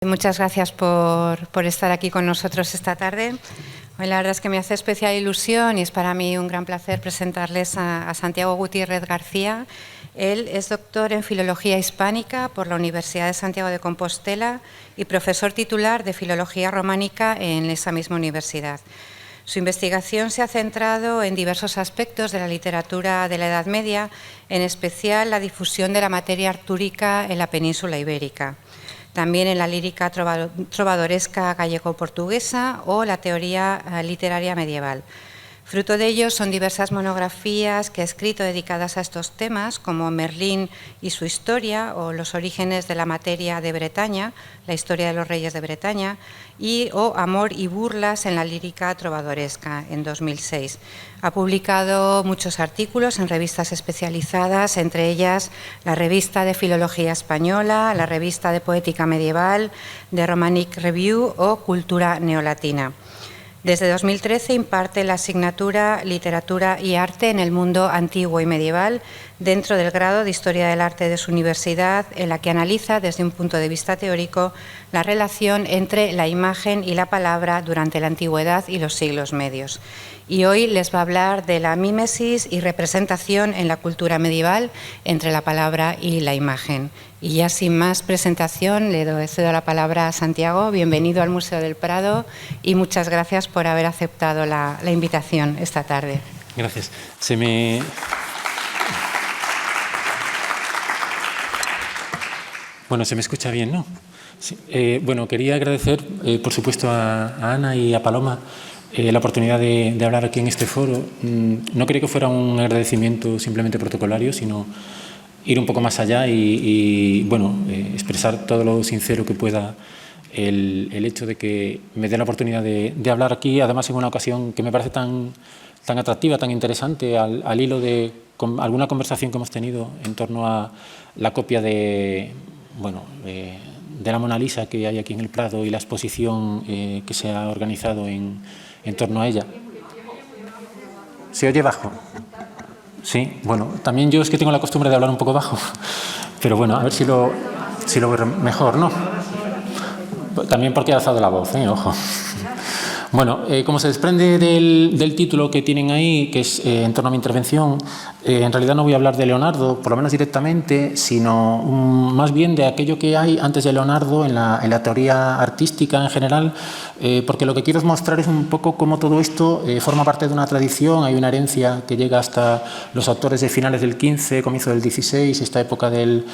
Muchas gracias por estar aquí con nosotros esta tarde. Hoy la verdad es que me hace especial ilusión y es para mí un gran placer presentarles a Santiago Gutiérrez García. Él es doctor en Filología Hispánica por la Universidad de Santiago de Compostela y profesor titular de Filología Románica en esa misma universidad. Su investigación se ha centrado en diversos aspectos de la literatura de la Edad Media, en especial la difusión de la materia artúrica en la península ibérica. También en la lírica trovadoresca gallego-portuguesa o la teoría literaria medieval. Fruto de ello son diversas monografías que ha escrito dedicadas a estos temas, como Merlín y su historia, o Los orígenes de la materia de Bretaña, la historia de los reyes de Bretaña, o Amor y burlas en la lírica trovadoresca, en 2006. Ha publicado muchos artículos en revistas especializadas, entre ellas la Revista de Filología Española, la Revista de Poética Medieval, The Romanic Review o Cultura Neolatina. Desde 2013 imparte la asignatura Literatura y Arte en el Mundo Antiguo y Medieval dentro del grado de Historia del Arte de su universidad, en la que analiza desde un punto de vista teórico la relación entre la imagen y la palabra durante la antigüedad y los siglos medios. Y hoy les va a hablar de la mímesis y representación en la cultura medieval entre la palabra y la imagen. Y ya sin más presentación, le cedo la palabra a Santiago. Bienvenido al Museo del Prado y muchas gracias por haber aceptado la invitación esta tarde. Gracias. Bueno, se me escucha bien, ¿no? Sí. Bueno, quería agradecer, por supuesto, a Ana y a Paloma la oportunidad de hablar aquí en este foro. No quería que fuera un agradecimiento simplemente protocolario, sino ir un poco más allá y bueno, expresar todo lo sincero que pueda el hecho de que me dé la oportunidad de hablar aquí, además en una ocasión que me parece tan atractiva, tan interesante, al hilo de alguna conversación que hemos tenido en torno a la copia de la Mona Lisa que hay aquí en el Prado y la exposición que se ha organizado en torno a ella. ¿Se oye bajo? Sí, bueno, también yo es que tengo la costumbre de hablar un poco bajo, pero bueno, a ver si lo veo mejor, ¿no? También porque he alzado la voz, ojo. Bueno, como se desprende del título que tienen ahí, que es en torno a mi intervención, en realidad no voy a hablar de Leonardo, por lo menos directamente, sino más bien de aquello que hay antes de Leonardo en la teoría artística en general, porque lo que quiero mostrar es un poco cómo todo esto forma parte de una tradición, hay una herencia que llega hasta los autores de finales del XV, comienzo del XVI, esta época del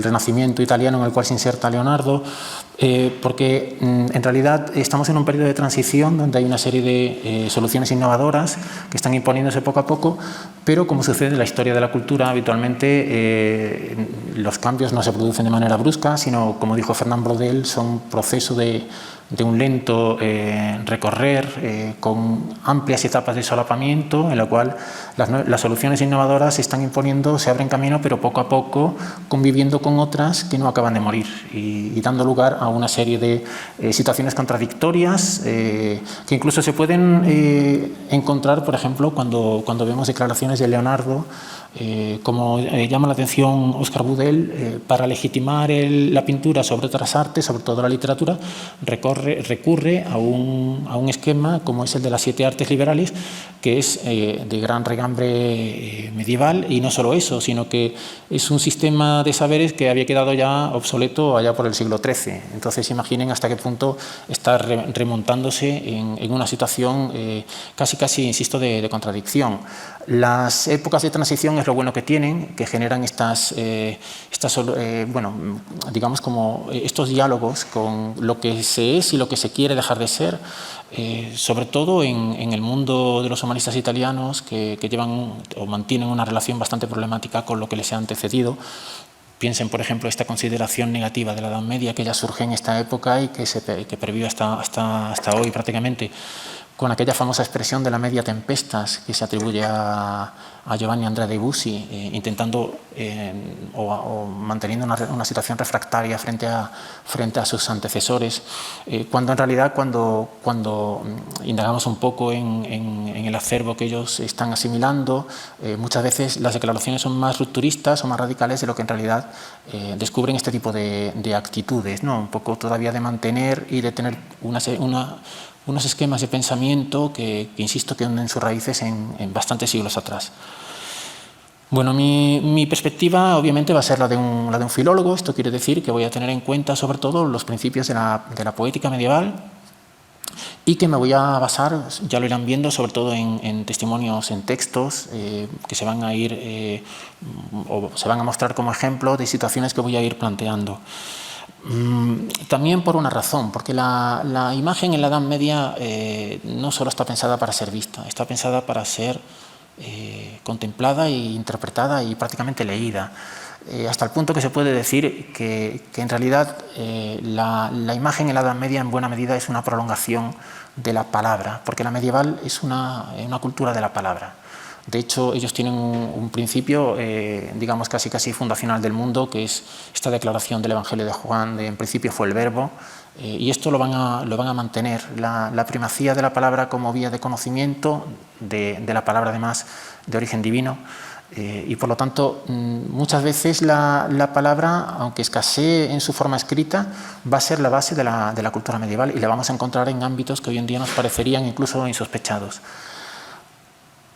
Renacimiento italiano en el cual se inserta Leonardo, porque en realidad estamos en un periodo de transición donde hay una serie de soluciones innovadoras que están imponiéndose poco a poco, pero como sucede en la historia de la cultura, habitualmente los cambios no se producen de manera brusca, sino, como dijo Fernand Braudel, son proceso de un lento recorrer con amplias etapas de solapamiento en la cual las soluciones innovadoras se están imponiendo, se abren camino, pero poco a poco conviviendo con otras que no acaban de morir y dando lugar a una serie de situaciones contradictorias que incluso se pueden encontrar, por ejemplo, cuando vemos declaraciones de Leonardo, como llama la atención Oscar Budell, para legitimar la pintura sobre otras artes, sobre todo la literatura, recurre a un esquema como es el de las 7 artes liberales, que es de gran regambre medieval, y no solo eso, sino que es un sistema de saberes que había quedado ya obsoleto allá por el siglo XIII. Entonces imaginen hasta qué punto está remontándose en una situación casi, insisto, de contradicción. Las épocas de transición es lo bueno que tienen, que generan digamos como estos diálogos con lo que se es y lo que se quiere dejar de ser, sobre todo en el mundo de los humanistas italianos que llevan o mantienen una relación bastante problemática con lo que les ha antecedido. Piensen, por ejemplo, esta consideración negativa de la Edad Media que ya surge en esta época y que pervive hasta hoy prácticamente, con aquella famosa expresión de la media tempestas que se atribuye a a Giovanni Andrea de Bussi, intentando o manteniendo una situación refractaria frente a sus antecesores, cuando en realidad cuando indagamos un poco en el acervo que ellos están asimilando, muchas veces las declaraciones son más rupturistas o más radicales de lo que en realidad descubren este tipo de actitudes, ¿no? Un poco todavía de mantener y de tener unos esquemas de pensamiento que insisto, que hunden sus raíces en bastantes siglos atrás. Bueno, mi perspectiva obviamente va a ser la de un filólogo. Esto quiere decir que voy a tener en cuenta sobre todo los principios de la poética medieval y que me voy a basar, ya lo irán viendo, sobre todo en testimonios, en textos que se van a ir o se van a mostrar como ejemplo de situaciones que voy a ir planteando. También por una razón, porque la imagen en la Edad Media no solo está pensada para ser vista, está pensada para ser contemplada e interpretada y prácticamente leída, hasta el punto que se puede decir que en realidad la imagen en la Edad Media en buena medida es una prolongación de la palabra, porque la medieval es una cultura de la palabra. De hecho, ellos tienen un principio, digamos, casi fundacional del mundo, que es esta declaración del Evangelio de Juan, de en principio fue el verbo, y esto lo van a mantener, la primacía de la palabra como vía de conocimiento, de la palabra además de origen divino, y por lo tanto, muchas veces la palabra, aunque escasee en su forma escrita, va a ser la base de la cultura medieval y la vamos a encontrar en ámbitos que hoy en día nos parecerían incluso insospechados.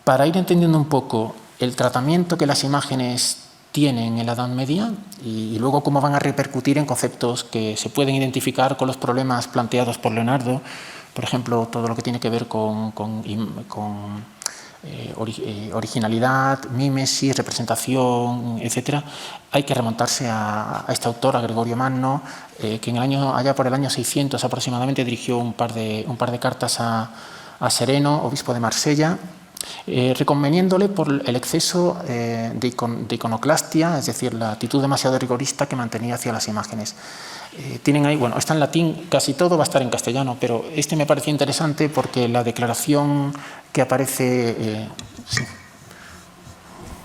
Para ir entendiendo un poco el tratamiento que las imágenes tienen en la Edad Media y luego cómo van a repercutir en conceptos que se pueden identificar con los problemas planteados por Leonardo, por ejemplo, todo lo que tiene que ver con originalidad, mímesis, representación, etc., hay que remontarse a este autor, a Gregorio Magno, que allá por el año 600 aproximadamente dirigió un par de cartas a Sereno, obispo de Marsella, reconveniéndole por el exceso de iconoclastia, es decir, la actitud demasiado rigorista que mantenía hacia las imágenes. Tienen ahí, bueno, está en latín, casi todo va a estar en castellano, pero este me parecía interesante porque la declaración que aparece... sí.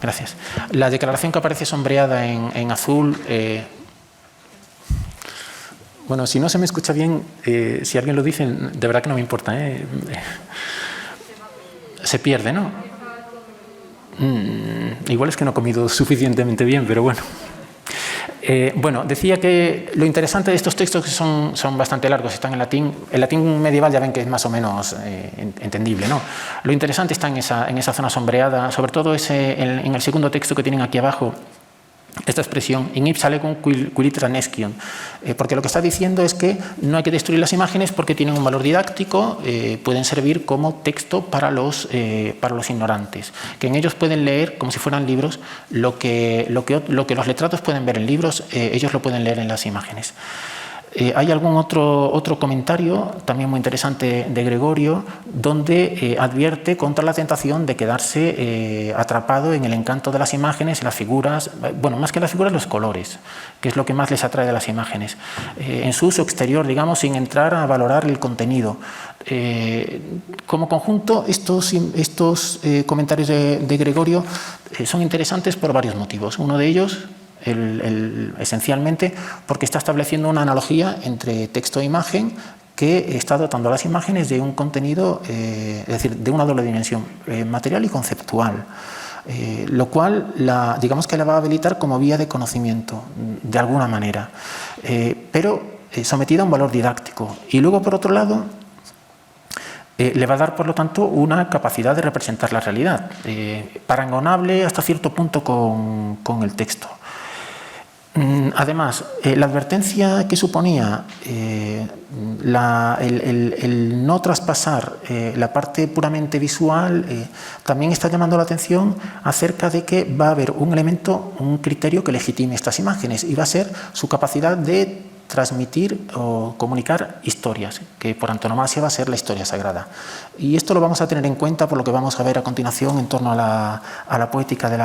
Gracias. La declaración que aparece sombreada en azul... bueno, si no se me escucha bien, si alguien lo dice, de verdad que no me importa, se pierde, ¿no? Igual es que no he comido suficientemente bien, pero bueno. Bueno, decía que lo interesante de estos textos, que son bastante largos, están en latín. El latín medieval ya ven que es más o menos entendible, ¿no? Lo interesante está en esa zona sombreada, sobre todo en el segundo texto que tienen aquí abajo, esta expresión, in ipsa legum quilitra nescium, porque lo que está diciendo es que no hay que destruir las imágenes porque tienen un valor didáctico, pueden servir como texto para los ignorantes, que en ellos pueden leer como si fueran libros lo que los letrados pueden ver en libros, ellos lo pueden leer en las imágenes. Hay algún otro comentario también muy interesante de Gregorio, donde advierte contra la tentación de quedarse atrapado en el encanto de las imágenes, las figuras, bueno, más que las figuras, los colores, que es lo que más les atrae de las imágenes, en su uso exterior, digamos, sin entrar a valorar el contenido. Como conjunto, estos comentarios de Gregorio son interesantes por varios motivos. Uno de ellos, esencialmente, porque está estableciendo una analogía entre texto e imagen que está dotando a las imágenes de un contenido, es decir, de una doble dimensión, material y conceptual, lo cual digamos que la va a habilitar como vía de conocimiento, de alguna manera, pero sometida a un valor didáctico. Y luego, por otro lado, le va a dar, por lo tanto, una capacidad de representar la realidad, parangonable hasta cierto punto con el texto. Además, la advertencia que suponía el no traspasar la parte puramente visual también está llamando la atención acerca de que va a haber un elemento, un criterio que legitime estas imágenes, y va a ser su capacidad de transmitir o comunicar historias, que por antonomasia va a ser la historia sagrada. Y esto lo vamos a tener en cuenta por lo que vamos a ver a continuación en torno a la poética de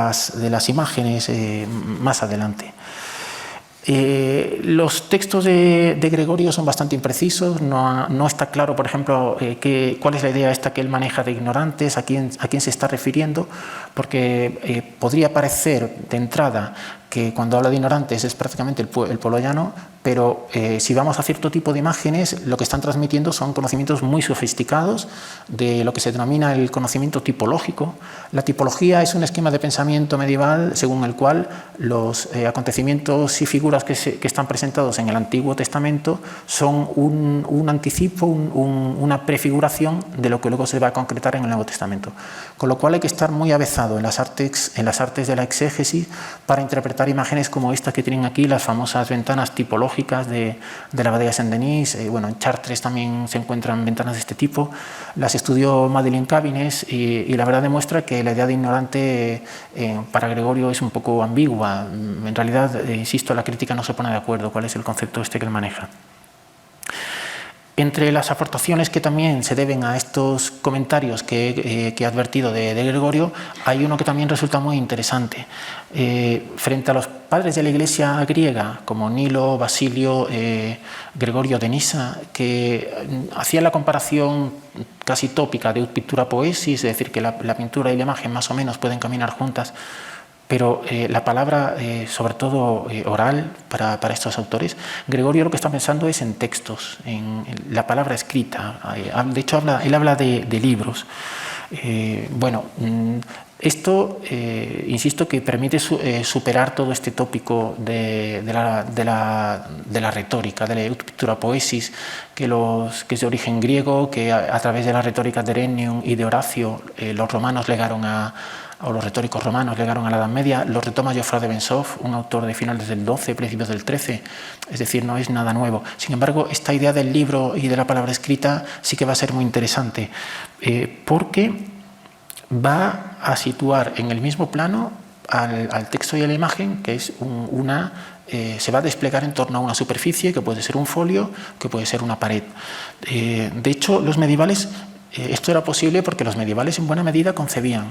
las imágenes más adelante. Los textos de Gregorio son bastante imprecisos, no está claro, por ejemplo, cuál es la idea esta que él maneja de ignorantes, a quién se está refiriendo, porque podría parecer de entrada que cuando habla de ignorantes es prácticamente el pueblo llano, pero si vamos a cierto tipo de imágenes, lo que están transmitiendo son conocimientos muy sofisticados de lo que se denomina el conocimiento tipológico. La tipología es un esquema de pensamiento medieval según el cual los acontecimientos y figuras que están presentados en el Antiguo Testamento son un anticipo, una prefiguración de lo que luego se va a concretar en el Nuevo Testamento. Con lo cual hay que estar muy avezado en las artes de la exégesis para interpretar imágenes como esta que tienen aquí, las famosas ventanas tipológicas de la abadía de Saint-Denis. Bueno, en Chartres también se encuentran ventanas de este tipo. Las estudió Madeleine Cabines y la verdad demuestra que la idea de ignorante para Gregorio es un poco ambigua. En realidad, insisto, la crítica no se pone de acuerdo cuál es el concepto que él maneja. Entre las aportaciones que también se deben a estos comentarios que he advertido de Gregorio, hay uno que también resulta muy interesante. Frente a los padres de la Iglesia griega, como Nilo, Basilio, Gregorio de Nisa, que hacían la comparación casi tópica de pintura poesis, es decir, que la pintura y la imagen más o menos pueden caminar juntas, pero la palabra, sobre todo oral, para estos autores, Gregorio lo que está pensando es en textos, en la palabra escrita. De hecho, él habla de libros. Bueno, esto, insisto, que permite superar todo este tópico de la retórica, de la eutpictura poesis, que es de origen griego, que a través de las retóricas de Herennium y de Horacio, los romanos legaron o los retóricos romanos llegaron a la Edad Media. Lo retoma Geoffroy de Bensoff, un autor de finales del XII, principios del XIII, es decir, no es nada nuevo. Sin embargo, esta idea del libro y de la palabra escrita sí que va a ser muy interesante, porque va a situar en el mismo plano al texto y a la imagen, que es se va a desplegar en torno a una superficie, que puede ser un folio, que puede ser una pared. De hecho, los medievales, esto era posible porque los medievales en buena medida concebían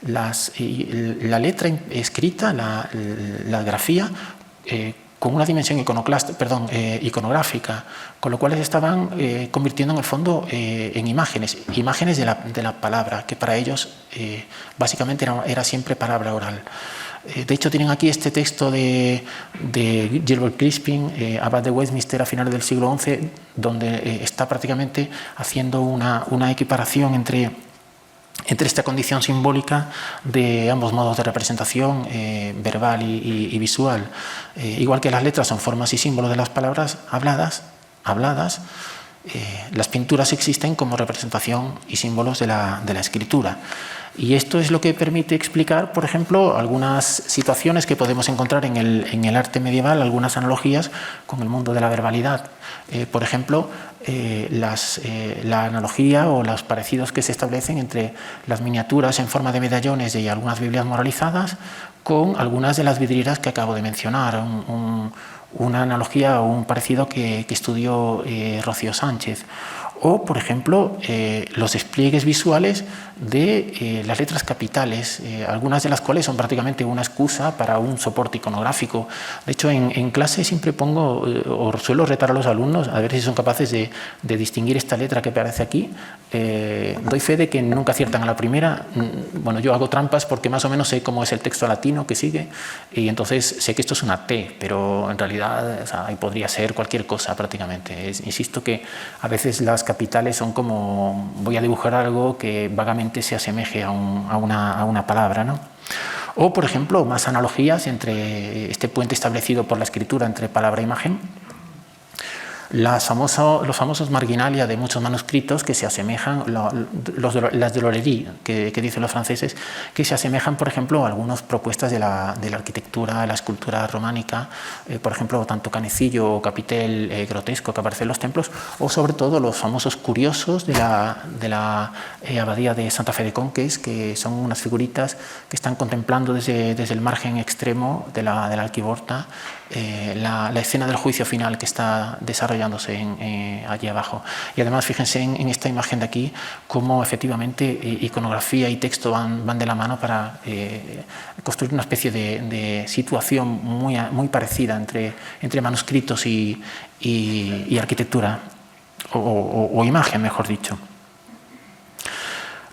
la letra escrita, la grafía, con una dimensión iconográfica, con lo cual estaban convirtiendo en el fondo en imágenes de la palabra, que para ellos básicamente era siempre palabra oral. De hecho, tienen aquí este texto de Gilbert Crispin, abad de Westminster a finales del siglo XI, donde está prácticamente haciendo una equiparación entre esta condición simbólica de ambos modos de representación, verbal y visual. Igual que las letras son formas y símbolos de las palabras habladas, las pinturas existen como representación y símbolos de la escritura. Y esto es lo que permite explicar, por ejemplo, algunas situaciones que podemos encontrar en el arte medieval, algunas analogías con el mundo de la verbalidad. Por ejemplo, la analogía o los parecidos que se establecen entre las miniaturas en forma de medallones y algunas Biblias moralizadas con algunas de las vidrieras que acabo de mencionar. Una analogía o un parecido que estudió Rocío Sánchez. O, por ejemplo, los despliegues visuales de las letras capitales, algunas de las cuales son prácticamente una excusa para un soporte iconográfico. De hecho, en clase siempre pongo o suelo retar a los alumnos a ver si son capaces de distinguir esta letra que aparece aquí. Doy fe de que nunca aciertan a la primera. Bueno, yo hago trampas porque más o menos sé cómo es el texto latino que sigue y entonces sé que esto es una T, pero en realidad ahí podría ser cualquier cosa prácticamente. Insisto que a veces las capitales son como, voy a dibujar algo que vagamente se asemeje a una palabra, ¿no? O, por ejemplo, más analogías entre este puente establecido por la escritura entre palabra e imagen. Los famosos marginalia de muchos manuscritos que se asemejan, las de l'Oreilly, que dicen los franceses, que se asemejan, por ejemplo, a algunas propuestas de la arquitectura, de la escultura románica, por ejemplo, tanto canecillo o capitel grotesco que aparece en los templos, o sobre todo los famosos curiosos de la abadía de Santa Fe de Conques, que son unas figuritas que están contemplando desde el margen extremo de la arquivolta la escena del juicio final que está desarrollándose allí abajo. Y además, fíjense en esta imagen de aquí, cómo efectivamente iconografía y texto van de la mano para construir una especie de situación muy parecida entre manuscritos y arquitectura, o imagen, mejor dicho.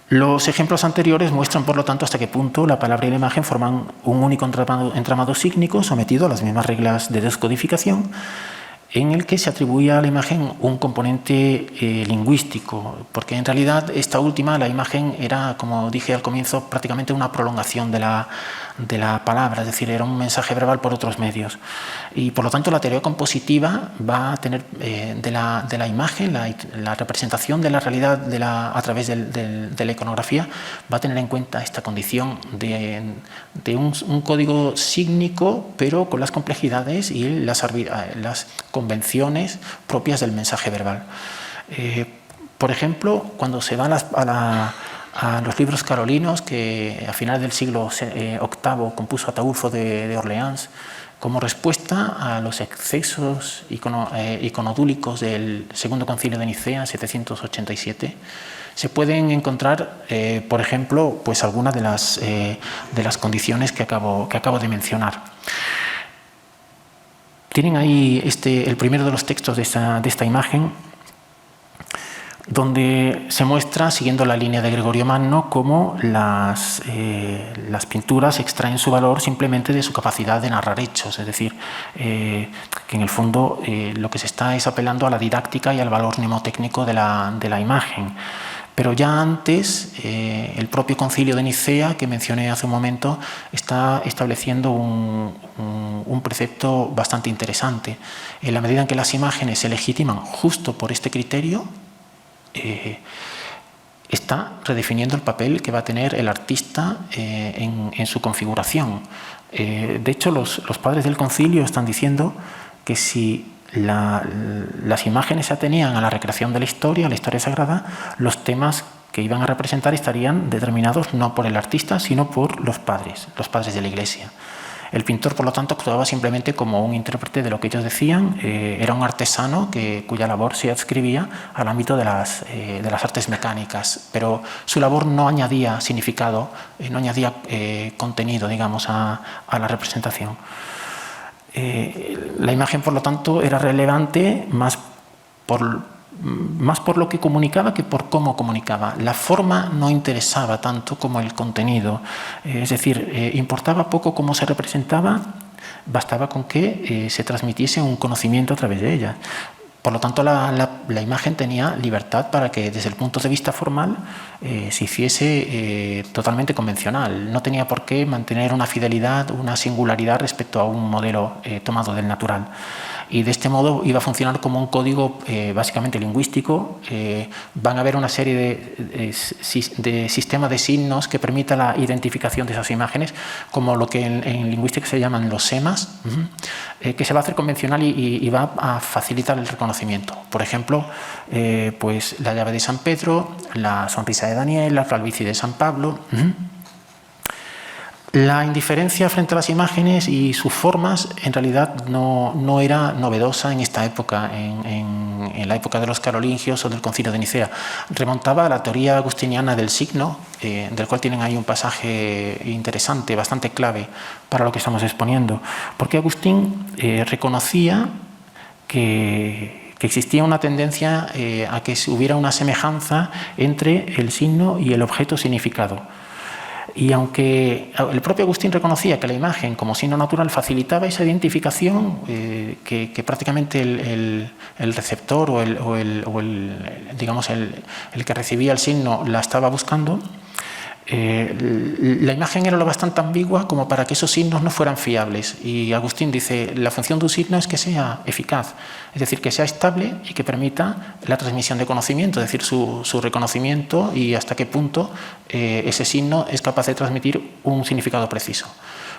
Los ejemplos anteriores muestran, por lo tanto, hasta qué punto la palabra y la imagen forman un único entramado sígnico sometido a las mismas reglas de descodificación, en el que se atribuía a la imagen un componente lingüístico, porque en realidad esta última, la imagen, era, como dije al comienzo, prácticamente una prolongación de la palabra, es decir, era un mensaje verbal por otros medios. Y por lo tanto la teoría compositiva va a tener de la imagen, la representación de la realidad a través de la iconografía, va a tener en cuenta esta condición de un código sígnico, pero con las complejidades y las convenciones propias del mensaje verbal. Por ejemplo, cuando se va a los libros carolinos, que a finales del siglo VIII compuso Ataulfo de Orleans, como respuesta a los excesos iconodúlicos del Segundo Concilio de Nicea en 787, se pueden encontrar, por ejemplo, pues algunas de las condiciones que acabo de mencionar. Tienen ahí el primero de los textos de esta imagen, donde se muestra, siguiendo la línea de Gregorio Magno, cómo las pinturas extraen su valor simplemente de su capacidad de narrar hechos, es decir, que en el fondo lo que se está es apelando a la didáctica y al valor mnemotécnico de la imagen. Pero ya antes, el propio Concilio de Nicea, que mencioné hace un momento, está estableciendo un precepto bastante interesante. En la medida en que las imágenes se legitiman justo por este criterio, está redefiniendo el papel que va a tener el artista en su configuración. De hecho, los padres del concilio están diciendo que si las imágenes se atenían a la recreación de la historia sagrada, los temas que iban a representar estarían determinados no por el artista, sino por los padres de la Iglesia. El pintor, por lo tanto, actuaba simplemente como un intérprete de lo que ellos decían. Era un artesano cuya labor se adscribía al ámbito de las artes mecánicas, pero su labor no añadía significado, no añadía contenido, digamos, a la representación. La imagen, por lo tanto, era relevante más por lo que comunicaba que por cómo comunicaba. La forma no interesaba tanto como el contenido, es decir, importaba poco cómo se representaba, bastaba con que se transmitiese un conocimiento a través de ella. Por lo tanto, la imagen tenía libertad para que, desde el punto de vista formal, se hiciese totalmente convencional. No tenía por qué mantener una fidelidad, una singularidad respecto a un modelo tomado del natural. Y de este modo iba a funcionar como un código básicamente lingüístico. Van a haber una serie de sistemas de signos que permita la identificación de esas imágenes, como lo que en lingüística se llaman los semas, que se va a hacer convencional y va a facilitar el reconocimiento. Por ejemplo, pues la llave de San Pedro, la sonrisa de Daniel, la calvicie de San Pablo. La indiferencia frente a las imágenes y sus formas en realidad no era novedosa en esta época, en la época de los carolingios o del Concilio de Nicea. Remontaba a la teoría agustiniana del signo, del cual tienen ahí un pasaje interesante, bastante clave para lo que estamos exponiendo, porque Agustín reconocía que existía una tendencia a que hubiera una semejanza entre el signo y el objeto significado. Y aunque el propio Agustín reconocía que la imagen como signo natural facilitaba esa identificación, que prácticamente el receptor o el que recibía el signo la estaba buscando, la imagen era lo bastante ambigua como para que esos signos no fueran fiables. Y Agustín dice, la función de un signo es que sea eficaz, es decir, que sea estable y que permita la transmisión de conocimiento, es decir, su reconocimiento y hasta qué punto ese signo es capaz de transmitir un significado preciso.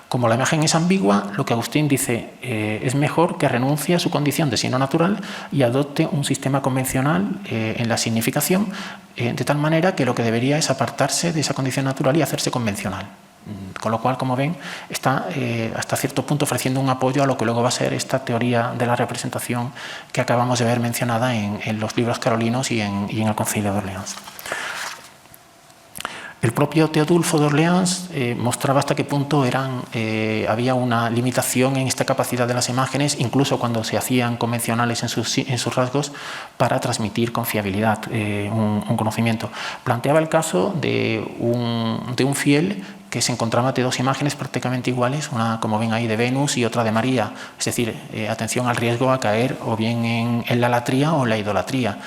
Como la imagen es ambigua, lo que Agustín dice es mejor que renuncie a su condición de signo natural y adopte un sistema convencional en la significación, de tal manera que lo que debería es apartarse de esa condición natural y hacerse convencional. Con lo cual, como ven, está hasta cierto punto ofreciendo un apoyo a lo que luego va a ser esta teoría de la representación que acabamos de ver mencionada en los libros carolinos y en el Concilio de Orleans. El propio Teodulfo de Orleans mostraba hasta qué punto había una limitación en esta capacidad de las imágenes, incluso cuando se hacían convencionales en sus rasgos, para transmitir con fiabilidad un conocimiento. Planteaba el caso de un fiel que se encontraba ante dos imágenes prácticamente iguales, una, como ven ahí, de Venus y otra de María. Es decir, atención al riesgo a caer o bien en la latría o en la idolatría.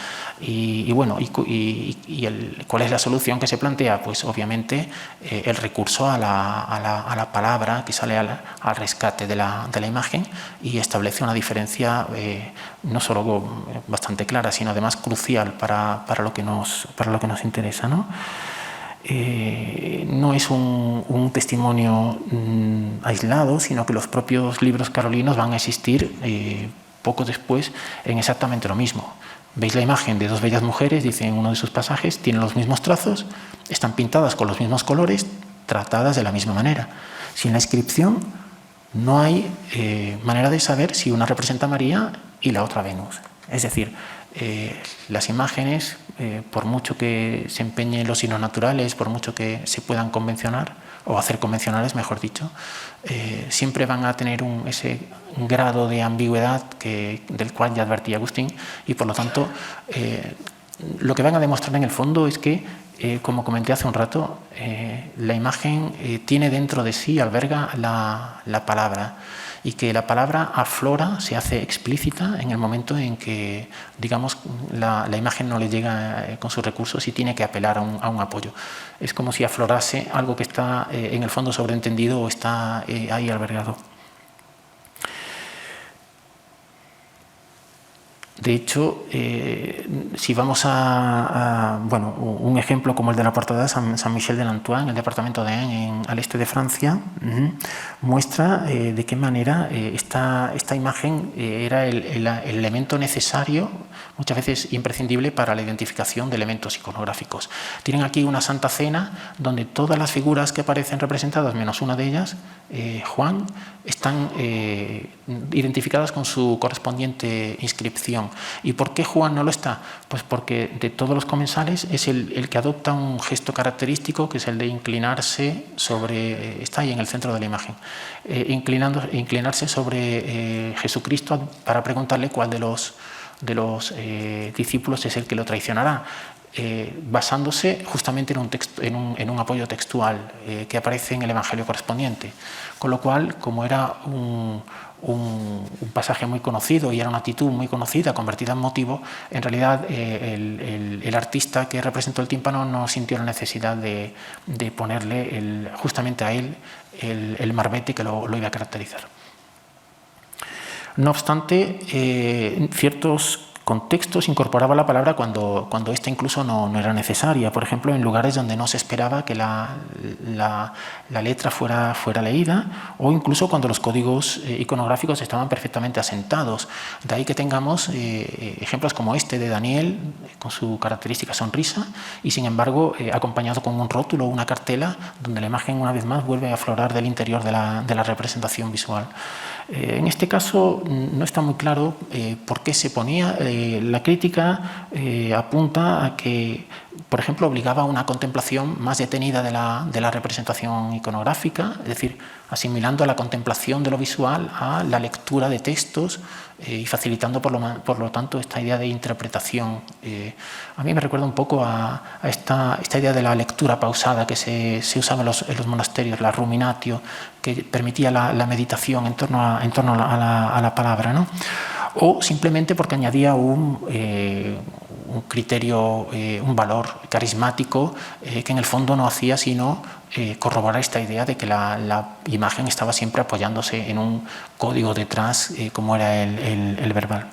¿Cuál es la solución que se plantea? Pues obviamente el recurso a la palabra que sale al rescate de la imagen y establece una diferencia no solo bastante clara, sino además crucial para lo que nos interesa, ¿no? No es un testimonio aislado, sino que los propios libros carolinos van a existir poco después en exactamente lo mismo. Veis la imagen de dos bellas mujeres, dice en uno de sus pasajes, tienen los mismos trazos, están pintadas con los mismos colores, tratadas de la misma manera. Sin la inscripción no hay manera de saber si una representa a María y la otra a Venus. Es decir, las imágenes, por mucho que se empeñen los signos naturales, por mucho que se puedan convencionar, o hacer convencionales, mejor dicho, siempre van a tener ese grado de ambigüedad del cual ya advertía Agustín, y por lo tanto lo que van a demostrar en el fondo es que, como comenté hace un rato, la imagen tiene dentro de sí, alberga la palabra, y que la palabra aflora, se hace explícita en el momento en que, digamos, la imagen no le llega con sus recursos y tiene que apelar a un apoyo. Es como si aflorase algo que está en el fondo sobreentendido o está ahí albergado. De hecho, si vamos un ejemplo como el de la portada de San Michel de Nantua, en el departamento de Ain, al este de Francia, muestra de qué manera esta imagen era el elemento necesario, muchas veces imprescindible, para la identificación de elementos iconográficos. Tienen aquí una Santa Cena donde todas las figuras que aparecen representadas, menos una de ellas, Juan, están identificadas con su correspondiente inscripción. ¿Y por qué Juan no lo está? Pues porque de todos los comensales es el que adopta un gesto característico, que es el de inclinarse sobre, está ahí en el centro de la imagen, inclinarse sobre Jesucristo para preguntarle cuál de los discípulos es el que lo traicionará. Basándose justamente en un apoyo textual que aparece en el Evangelio correspondiente. Con lo cual, como era un pasaje muy conocido y era una actitud muy conocida, convertida en motivo, en realidad el artista que representó el tímpano no sintió la necesidad de ponerle justamente a él el marbete que lo iba a caracterizar. No obstante, ciertos contextos incorporaba la palabra cuando ésta incluso no era necesaria. Por ejemplo, en lugares donde no se esperaba que la letra fuera leída, o incluso cuando los códigos iconográficos estaban perfectamente asentados. De ahí que tengamos ejemplos como este de Daniel, con su característica sonrisa, y sin embargo acompañado con un rótulo o una cartela donde la imagen una vez más vuelve a aflorar del interior de la representación visual. En este caso no está muy claro por qué se ponía. La crítica apunta a que, por ejemplo, obligaba a una contemplación más detenida de la representación iconográfica, es decir, asimilando la contemplación de lo visual a la lectura de textos y facilitando, por lo tanto, esta idea de interpretación. A mí me recuerda un poco a esta idea de la lectura pausada que se usaba en los monasterios, la ruminatio, que permitía la meditación en torno a la palabra, ¿no? O simplemente porque añadía un criterio, un valor carismático que en el fondo no hacía sino corroborar esta idea de que la imagen estaba siempre apoyándose en un código detrás, como era el verbal.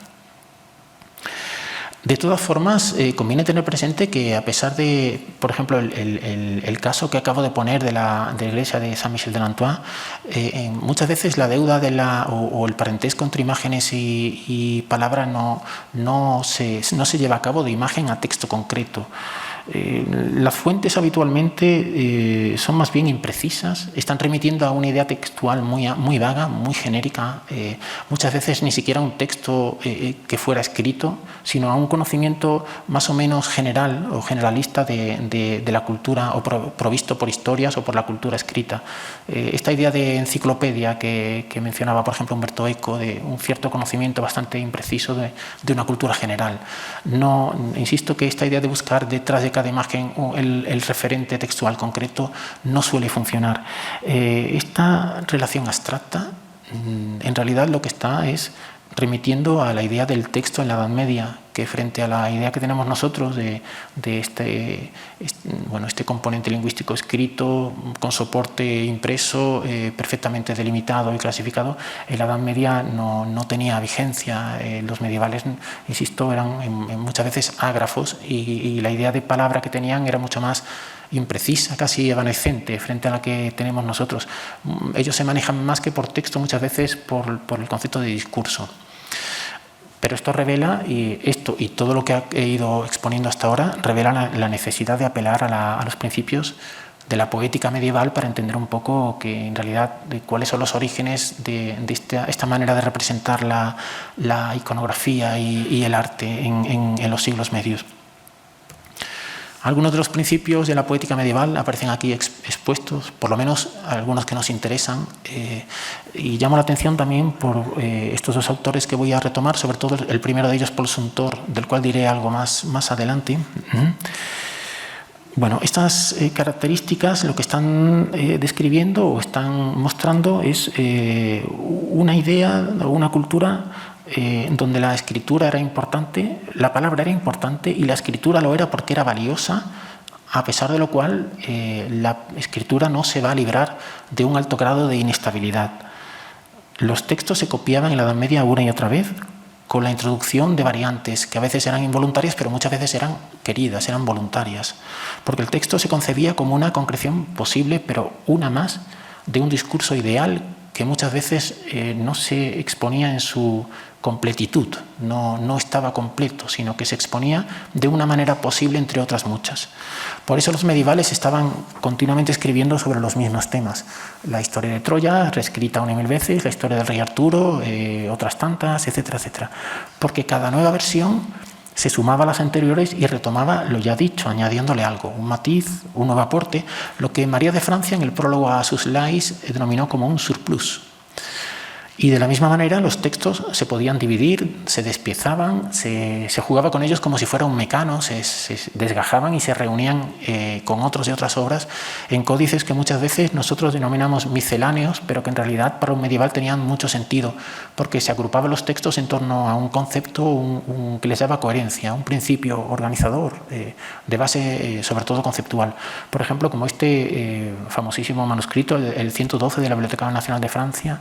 De todas formas, conviene tener presente que, a pesar de, por ejemplo, el caso que acabo de poner de la iglesia de San Michel de Nantua, muchas veces la deuda o el parentesco entre imágenes y palabras no se lleva a cabo de imagen a texto concreto. Las fuentes habitualmente son más bien imprecisas, están remitiendo a una idea textual muy vaga, muy genérica, muchas veces ni siquiera un texto que fuera escrito, sino a un conocimiento más o menos general o generalista de la cultura, o provisto por historias o por la cultura escrita. Esta idea de enciclopedia que mencionaba, por ejemplo, Umberto Eco, de un cierto conocimiento bastante impreciso de una cultura general. No, insisto que esta idea de buscar detrás de cada imagen el referente textual concreto no suele funcionar. Esta relación abstracta, en realidad lo que está es remitiendo a la idea del texto en la Edad Media, que frente a la idea que tenemos nosotros de este componente lingüístico escrito, con soporte impreso, perfectamente delimitado y clasificado, en la Edad Media no tenía vigencia. Los medievales, insisto, eran muchas veces ágrafos y la idea de palabra que tenían era mucho más imprecisa, casi evanescente, frente a la que tenemos nosotros. Ellos se manejan más que por texto, muchas veces por el concepto de discurso. Pero esto revela, y todo lo que he ido exponiendo hasta ahora, revela la necesidad de apelar a los principios de la poética medieval para entender un poco que en realidad cuáles son los orígenes de esta manera de representar la iconografía y el arte en los siglos medios. Algunos de los principios de la poética medieval aparecen aquí expuestos, por lo menos algunos que nos interesan, y llamo la atención también por estos dos autores que voy a retomar, sobre todo el primero de ellos, Paul Suntor, del cual diré algo más adelante. Bueno, estas características lo que están describiendo o están mostrando es una idea o una cultura donde la escritura era importante, la palabra era importante y la escritura lo era porque era valiosa, a pesar de lo cual la escritura no se va a librar de un alto grado de inestabilidad. Los textos se copiaban en la Edad Media una y otra vez, con la introducción de variantes que a veces eran involuntarias, pero muchas veces eran queridas, eran voluntarias, porque el texto se concebía como una concreción posible, pero una más de un discurso ideal que muchas veces no se exponía en su completitud, no estaba completo, sino que se exponía de una manera posible entre otras muchas. Por eso los medievales estaban continuamente escribiendo sobre los mismos temas. La historia de Troya, reescrita una y mil veces, la historia del rey Arturo, otras tantas, etcétera, etcétera. Porque cada nueva versión se sumaba a las anteriores y retomaba lo ya dicho, añadiéndole algo, un matiz, un nuevo aporte, lo que María de Francia en el prólogo a sus Lais denominó como un surplus. Y de la misma manera los textos se podían dividir, se despiezaban, se jugaba con ellos como si fuera un mecano, se desgajaban y se reunían con otros de otras obras en códices que muchas veces nosotros denominamos misceláneos, pero que en realidad para un medieval tenían mucho sentido, porque se agrupaban los textos en torno a un concepto que les daba coherencia, un principio organizador de base sobre todo conceptual. Por ejemplo, como este famosísimo manuscrito, el 112 de la Biblioteca Nacional de Francia,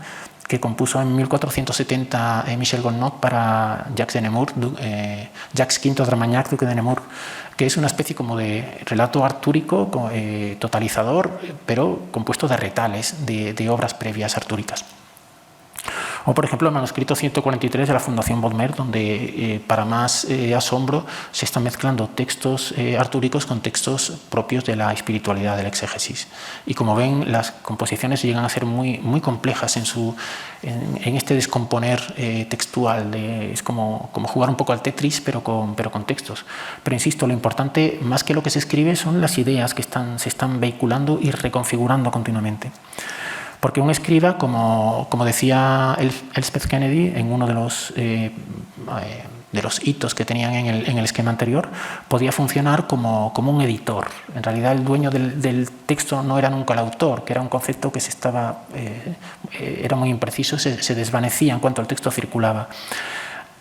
que compuso en 1470 Michel Gonnot para Jacques de Nemours, Jacques V d'Armagnac, duque de Nemours, que es una especie como de relato artúrico totalizador, pero compuesto de retales de obras previas artúricas. O, por ejemplo, el manuscrito 143 de la Fundación Bodmer, donde, para más asombro, se están mezclando textos artúricos con textos propios de la espiritualidad, de la exégesis. Y como ven, las composiciones llegan a ser muy complejas en este descomponer textual. Es como jugar un poco al Tetris, pero con textos. Pero insisto, lo importante, más que lo que se escribe, son las ideas que se están vehiculando y reconfigurando continuamente. Porque un escriba, como decía Elspeth Kennedy en uno de los hitos que tenían en el esquema anterior, podía funcionar como un editor. En realidad el dueño del texto no era nunca el autor, que era un concepto que era muy impreciso, se desvanecía en cuanto el texto circulaba.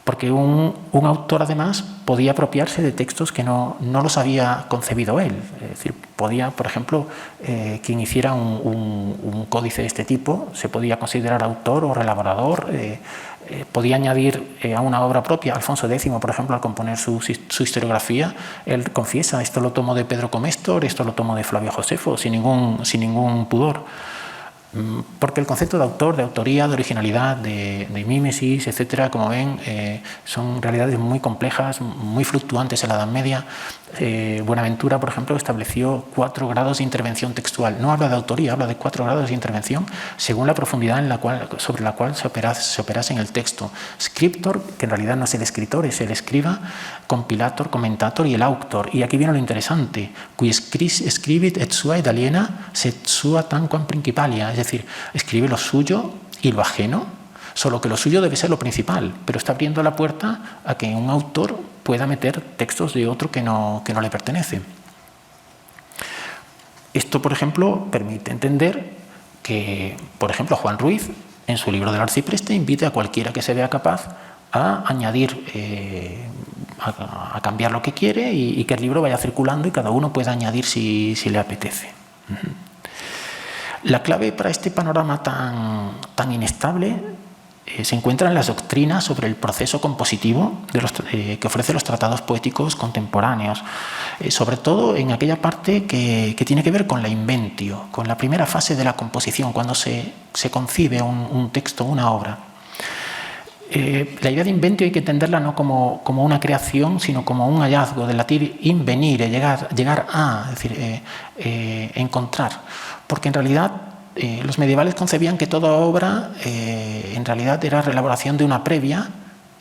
Porque un autor, además, podía apropiarse de textos que no los había concebido él. Es decir, podía, por ejemplo, quien hiciera un códice de este tipo, se podía considerar autor o relaborador, podía añadir a una obra propia. Alfonso X, por ejemplo, al componer su historiografía, él confiesa, esto lo tomo de Pedro Coméstor, esto lo tomo de Flavio Josefo, sin ningún pudor. Porque el concepto de autor, de autoría, de originalidad, de mímesis, etcétera, como ven, son realidades muy complejas, muy fluctuantes en la Edad Media, Buenaventura, por ejemplo, estableció 4 grados de intervención textual. No habla de autoría, habla de 4 grados de intervención según la profundidad sobre la cual se operase en el texto. Scriptor, que en realidad no es el escritor, es el escriba, compilator, commentator y el autor. Y aquí viene lo interesante. Qui scribit et sua ed aliena sed sua tanquam principalia. Es decir, escribe lo suyo y lo ajeno, solo que lo suyo debe ser lo principal, pero está abriendo la puerta a que un autor pueda meter textos de otro que no le pertenece. Esto, por ejemplo, permite entender que, por ejemplo, Juan Ruiz, en su libro del Arcipreste, invite a cualquiera que se vea capaz a añadir, a cambiar lo que quiere y que el libro vaya circulando y cada uno pueda añadir si le apetece. La clave para este panorama tan inestable se encuentra en las doctrinas sobre el proceso compositivo que ofrecen los tratados poéticos contemporáneos, sobre todo en aquella parte que tiene que ver con la inventio, con la primera fase de la composición, cuando se concibe un texto, una obra. La idea de inventio hay que entenderla no como una creación, sino como un hallazgo, del latín invenire, llegar a, es decir, encontrar, porque en realidad los medievales concebían que toda obra en realidad era reelaboración de una previa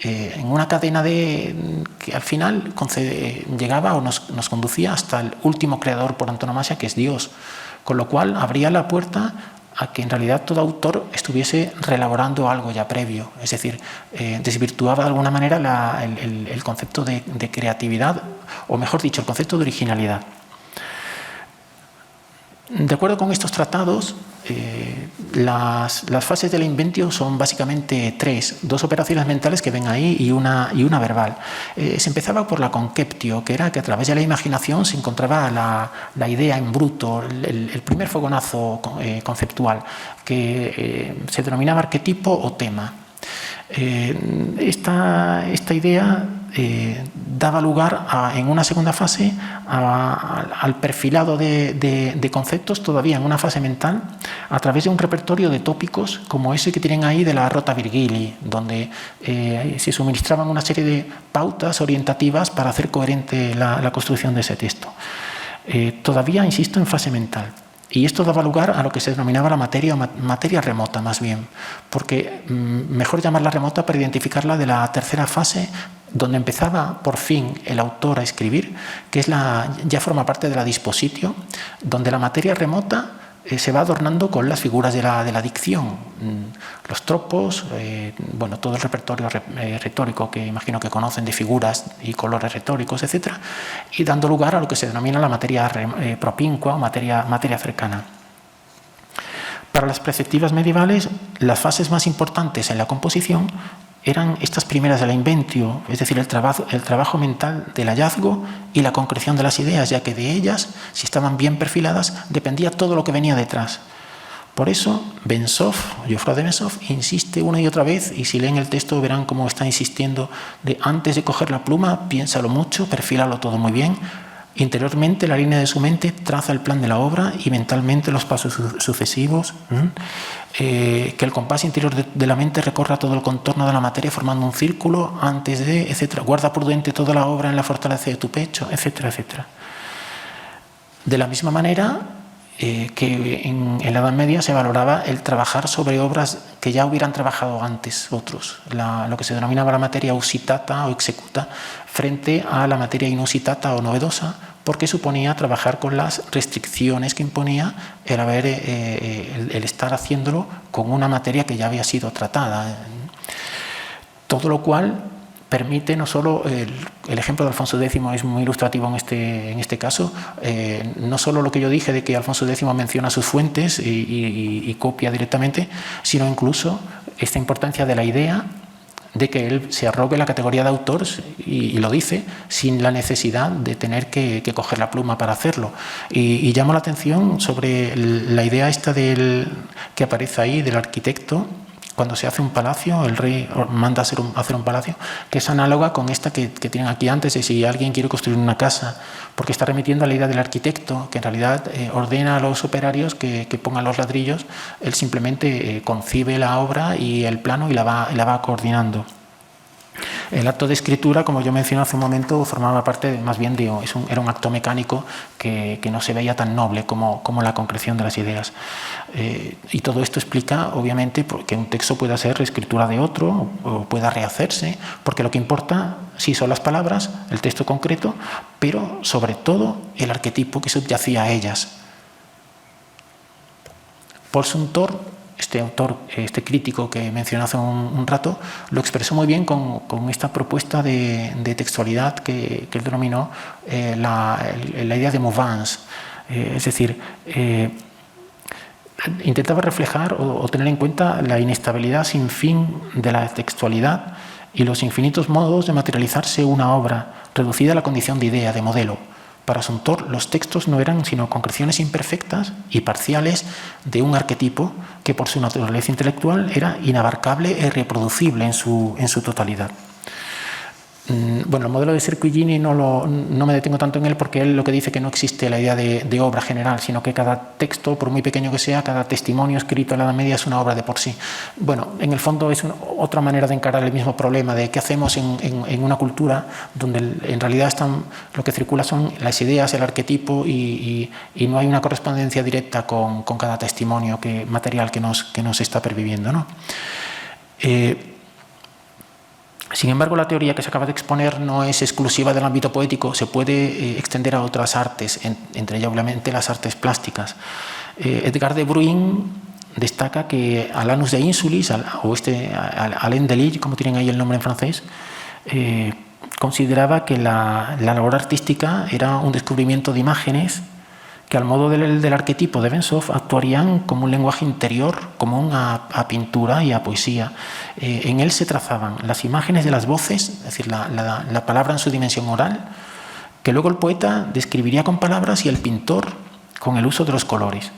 en una cadena que al final llegaba o nos conducía hasta el último creador por antonomasia, que es Dios, con lo cual abría la puerta a que en realidad todo autor estuviese reelaborando algo ya previo, es decir, desvirtuaba de alguna manera el concepto de creatividad, o mejor dicho, el concepto de originalidad. De acuerdo con estos tratados, las fases de la inventio son básicamente 3, 2 operaciones mentales que ven ahí y una verbal. Se empezaba por la conceptio, que era que a través de la imaginación se encontraba la idea en bruto, el primer fogonazo conceptual, que se denominaba arquetipo o tema. Esta idea daba lugar en una segunda fase al perfilado de conceptos, todavía en una fase mental, a través de un repertorio de tópicos como ese que tienen ahí de la Rota Virgili, donde se suministraban una serie de pautas orientativas para hacer coherente la construcción de ese texto. Todavía, insisto, en fase mental. Y esto daba lugar a lo que se denominaba la materia remota, más bien, porque mejor llamarla remota para identificarla de la tercera fase, donde empezaba por fin el autor a escribir, que es ya forma parte de la dispositio, donde la materia remota se va adornando con las figuras de la dicción, los tropos, bueno, todo el repertorio retórico que imagino que conocen de figuras y colores retóricos, etc., y dando lugar a lo que se denomina la materia propinqua o materia cercana. Para las perspectivas medievales, las fases más importantes en la composición eran estas primeras de la inventio, es decir, el trabajo mental del hallazgo y la concreción de las ideas, ya que de ellas, si estaban bien perfiladas, dependía todo lo que venía detrás. Por eso, Geoffroy de Bensoff, insiste una y otra vez, y si leen el texto verán cómo está insistiendo, de antes de coger la pluma, piénsalo mucho, perfílalo todo muy bien. Interiormente, la línea de su mente traza el plan de la obra y mentalmente los pasos sucesivos. Que el compás interior de la mente recorra todo el contorno de la materia formando un círculo antes de, etc. Guarda prudente toda la obra en la fortaleza de tu pecho, etcétera, etcétera. De la misma manera que en la Edad Media se valoraba el trabajar sobre obras que ya hubieran trabajado antes otros, lo que se denominaba la materia usitata o executa, frente a la materia inusitata o novedosa, porque suponía trabajar con las restricciones que imponía el estar haciéndolo con una materia que ya había sido tratada. Todo lo cual permite no solo, el ejemplo de Alfonso X es muy ilustrativo en este caso, no solo lo que yo dije de que Alfonso X menciona sus fuentes y copia directamente, sino incluso esta importancia de la idea de que él se arrogue la categoría de autor y lo dice sin la necesidad de tener que coger la pluma para hacerlo. Y llamo la atención sobre la idea esta que aparece ahí del arquitecto. Cuando se hace un palacio, el rey manda hacer un palacio, que es análoga con esta que tienen aquí antes, de si alguien quiere construir una casa, porque está remitiendo a la idea del arquitecto, que en realidad ordena a los operarios que pongan los ladrillos, él simplemente concibe la obra y el plano y la va coordinando. el acto de escritura, como yo mencioné hace un momento, formaba parte más bien era un acto mecánico que no se veía tan noble como la concreción de las ideas. Y todo esto explica, obviamente, que un texto pueda ser escritura de otro o pueda rehacerse, porque lo que importa sí son las palabras, el texto concreto, pero sobre todo el arquetipo que subyacía a ellas. Paul Suntor, este crítico que mencioné hace un rato, lo expresó muy bien con esta propuesta de textualidad que él denominó la idea de mouvance. Es decir, intentaba reflejar o tener en cuenta la inestabilidad sin fin de la textualidad y los infinitos modos de materializarse una obra reducida a la condición de idea, de modelo. Para Suntor, los textos no eran sino concreciones imperfectas y parciales de un arquetipo que por su naturaleza intelectual era inabarcable e irreproducible en su totalidad. Bueno, el modelo de Cerquillini no me detengo tanto en él porque él lo que dice que no existe la idea de obra general, sino que cada texto, por muy pequeño que sea, cada testimonio escrito en la Edad Media es una obra de por sí. Bueno, en el fondo es otra manera de encarar el mismo problema de qué hacemos en una cultura donde en realidad lo que circula son las ideas, el arquetipo y no hay una correspondencia directa con cada testimonio material que nos está perviviendo, ¿no? Sin embargo, la teoría que se acaba de exponer no es exclusiva del ámbito poético, se puede extender a otras artes, entre ellas obviamente las artes plásticas. Edgar de Bruyn destaca que Alanus de Insulis, o Alain Delille, como tienen ahí el nombre en francés, consideraba que la labor artística era un descubrimiento de imágenes que al modo del arquetipo de Bensov actuarían como un lenguaje interior común a pintura y a poesía. En él se trazaban las imágenes de las voces, es decir, la palabra en su dimensión oral, que luego el poeta describiría con palabras y el pintor con el uso de los colores.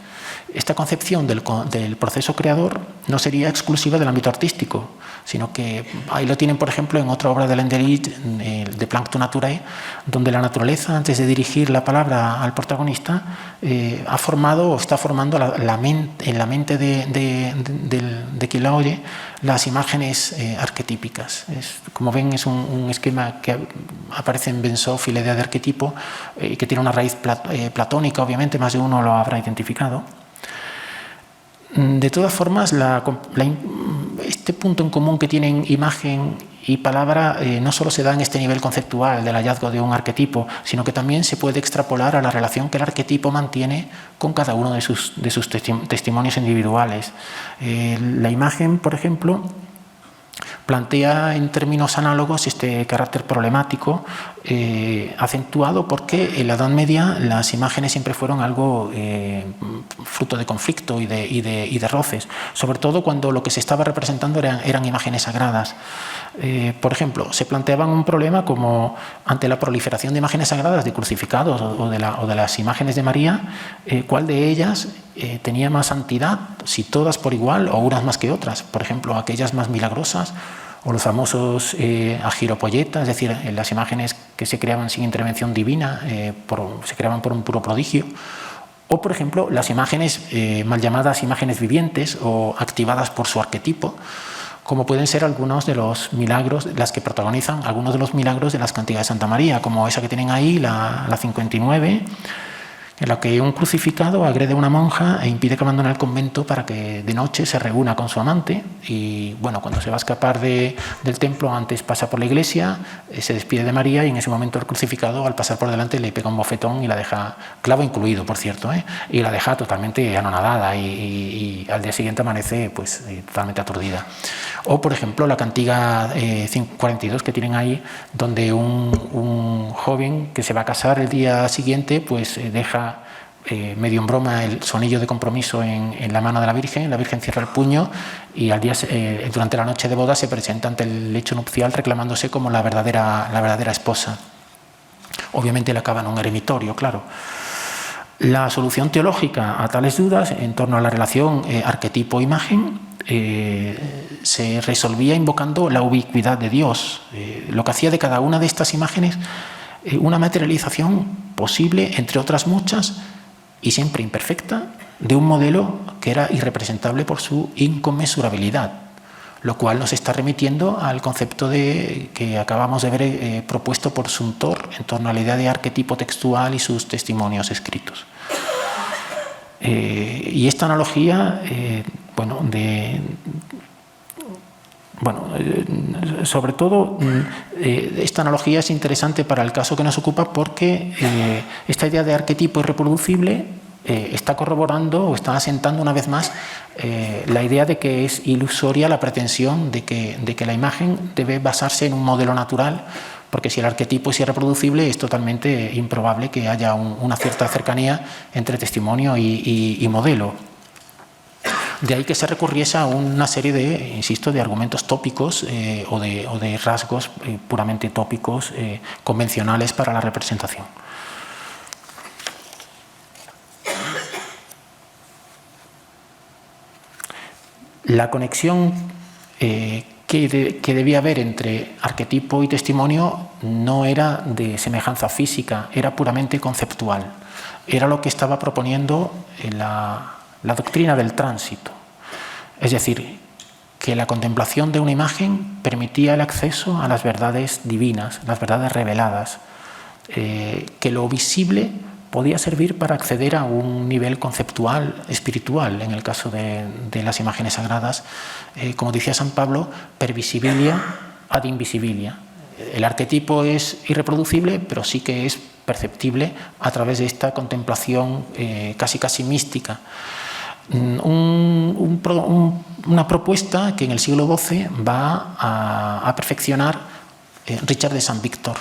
Esta concepción del proceso creador no sería exclusiva del ámbito artístico, sino que ahí lo tienen, por ejemplo, en otra obra de Alain Delille, de Plancton Naturé, donde la naturaleza, antes de dirigir la palabra al protagonista, ha formado o está formando en la mente de quien la oye las imágenes arquetípicas. Como ven, es un esquema que aparece en Bensov y la idea de arquetipo, que tiene una raíz platónica, obviamente, más de uno lo habrá identificado. De todas formas, este punto en común que tienen imagen y palabra no solo se da en este nivel conceptual del hallazgo de un arquetipo, sino que también se puede extrapolar a la relación que el arquetipo mantiene con cada uno de sus testimonios individuales. La imagen, por ejemplo, plantea en términos análogos este carácter problemático acentuado porque en la Edad Media las imágenes siempre fueron algo fruto de conflicto y de roces, sobre todo cuando lo que se estaba representando eran imágenes sagradas. Por ejemplo, se planteaban un problema como ante la proliferación de imágenes sagradas de crucificados o de las imágenes de María, ¿cuál de ellas tenía más santidad? Si todas por igual o unas más que otras. Por ejemplo, aquellas más milagrosas o los famosos agiropoyeta, es decir, las imágenes que se creaban sin intervención divina, se creaban por un puro prodigio. O, por ejemplo, las imágenes mal llamadas imágenes vivientes o activadas por su arquetipo, como pueden ser algunos de los milagros, las que protagonizan algunos de los milagros de las cantigas de Santa María, como esa que tienen ahí, la 59, en la que un crucificado agrede a una monja e impide que abandone el convento para que de noche se reúna con su amante. Y bueno, cuando se va a escapar del templo, antes pasa por la iglesia, se despide de María y en ese momento el crucificado, al pasar por delante, le pega un bofetón y la deja, clavo incluido, por cierto, y la deja totalmente anonadada y al día siguiente amanece pues totalmente aturdida. O, por ejemplo, la cantiga 42 que tienen ahí, donde un joven que se va a casar el día siguiente, pues deja medio en broma su anillo de compromiso en la mano de la Virgen cierra el puño y durante la noche de boda se presenta ante el lecho nupcial reclamándose como la verdadera esposa. Obviamente le acaba en un eremitorio, claro. La solución teológica a tales dudas en torno a la relación arquetipo-imagen se resolvía invocando la ubicuidad de Dios, lo que hacía de cada una de estas imágenes una materialización posible, entre otras muchas, y siempre imperfecta, de un modelo que era irrepresentable por su inconmensurabilidad. lo cual nos está remitiendo al concepto que acabamos de ver propuesto por Suntor en torno a la idea de arquetipo textual y sus testimonios escritos. Y esta analogía, sobre todo, esta analogía es interesante para el caso que nos ocupa porque esta idea de arquetipo irreproducible está corroborando o está asentando una vez más la idea de que es ilusoria la pretensión de que la imagen debe basarse en un modelo natural, porque si el arquetipo es irreproducible es totalmente improbable que haya una cierta cercanía entre testimonio y modelo. De ahí que se recurriese a una serie de, insisto, de argumentos tópicos o de rasgos puramente tópicos convencionales para la representación. La conexión que debía haber entre arquetipo y testimonio no era de semejanza física, era puramente conceptual. Era lo que estaba proponiendo la doctrina del tránsito. Es decir, que la contemplación de una imagen permitía el acceso a las verdades divinas, las verdades reveladas, que lo visible podía servir para acceder a un nivel conceptual, espiritual, en el caso de las imágenes sagradas, como decía San Pablo, per visibilia ad invisibilia. El arquetipo es irreproducible, pero sí que es perceptible a través de esta contemplación casi mística. Una propuesta que en el siglo XII va a perfeccionar Richard de Saint Victor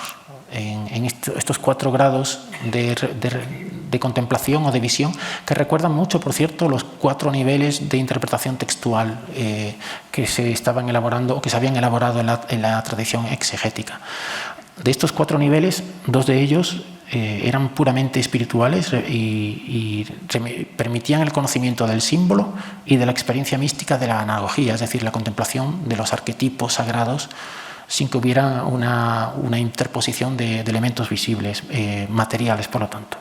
en estos 4 grados de contemplación o de visión, que recuerdan mucho, por cierto, los 4 niveles de interpretación textual que se estaban elaborando o que se habían elaborado en la tradición exegética. De estos 4 niveles, 2 de ellos eran puramente espirituales y permitían el conocimiento del símbolo y de la experiencia mística de la analogía, es decir, la contemplación de los arquetipos sagrados sin que hubiera una interposición de elementos visibles, materiales, por lo tanto.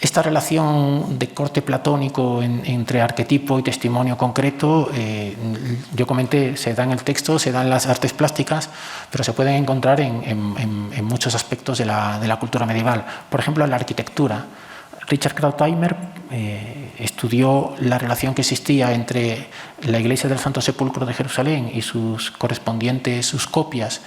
Esta relación de corte platónico entre arquetipo y testimonio concreto, yo comenté, se da en el texto, se da en las artes plásticas, pero se pueden encontrar en muchos aspectos de la cultura medieval. Por ejemplo, en la arquitectura. Richard Krautheimer estudió la relación que existía entre la iglesia del Santo Sepulcro de Jerusalén y sus correspondientes, sus copias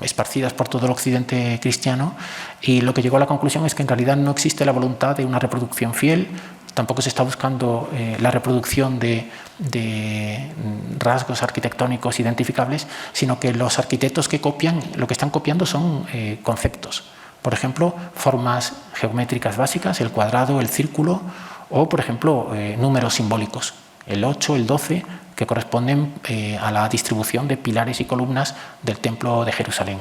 esparcidas por todo el occidente cristiano, y lo que llegó a la conclusión es que en realidad no existe la voluntad de una reproducción fiel, tampoco se está buscando la reproducción de rasgos arquitectónicos identificables, sino que los arquitectos que copian, lo que están copiando son conceptos. Por ejemplo, formas geométricas básicas, el cuadrado, el círculo, o, por ejemplo, números simbólicos, el 8, el 12, que corresponden a la distribución de pilares y columnas del Templo de Jerusalén.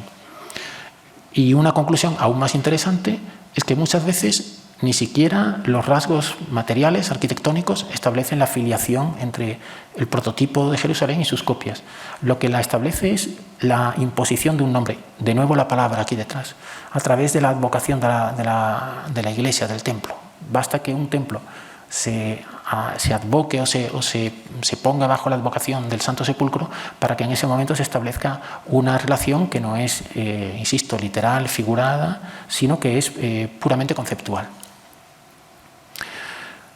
Y una conclusión aún más interesante es que muchas veces ni siquiera los rasgos materiales, arquitectónicos, establecen la filiación entre el prototipo de Jerusalén y sus copias. Lo que la establece es la imposición de un nombre, de nuevo la palabra aquí detrás, a través de la advocación de la iglesia, del templo. Basta que un templo se advoque o se ponga bajo la advocación del Santo Sepulcro para que en ese momento se establezca una relación que no es, insisto, literal, figurada, sino que es puramente conceptual.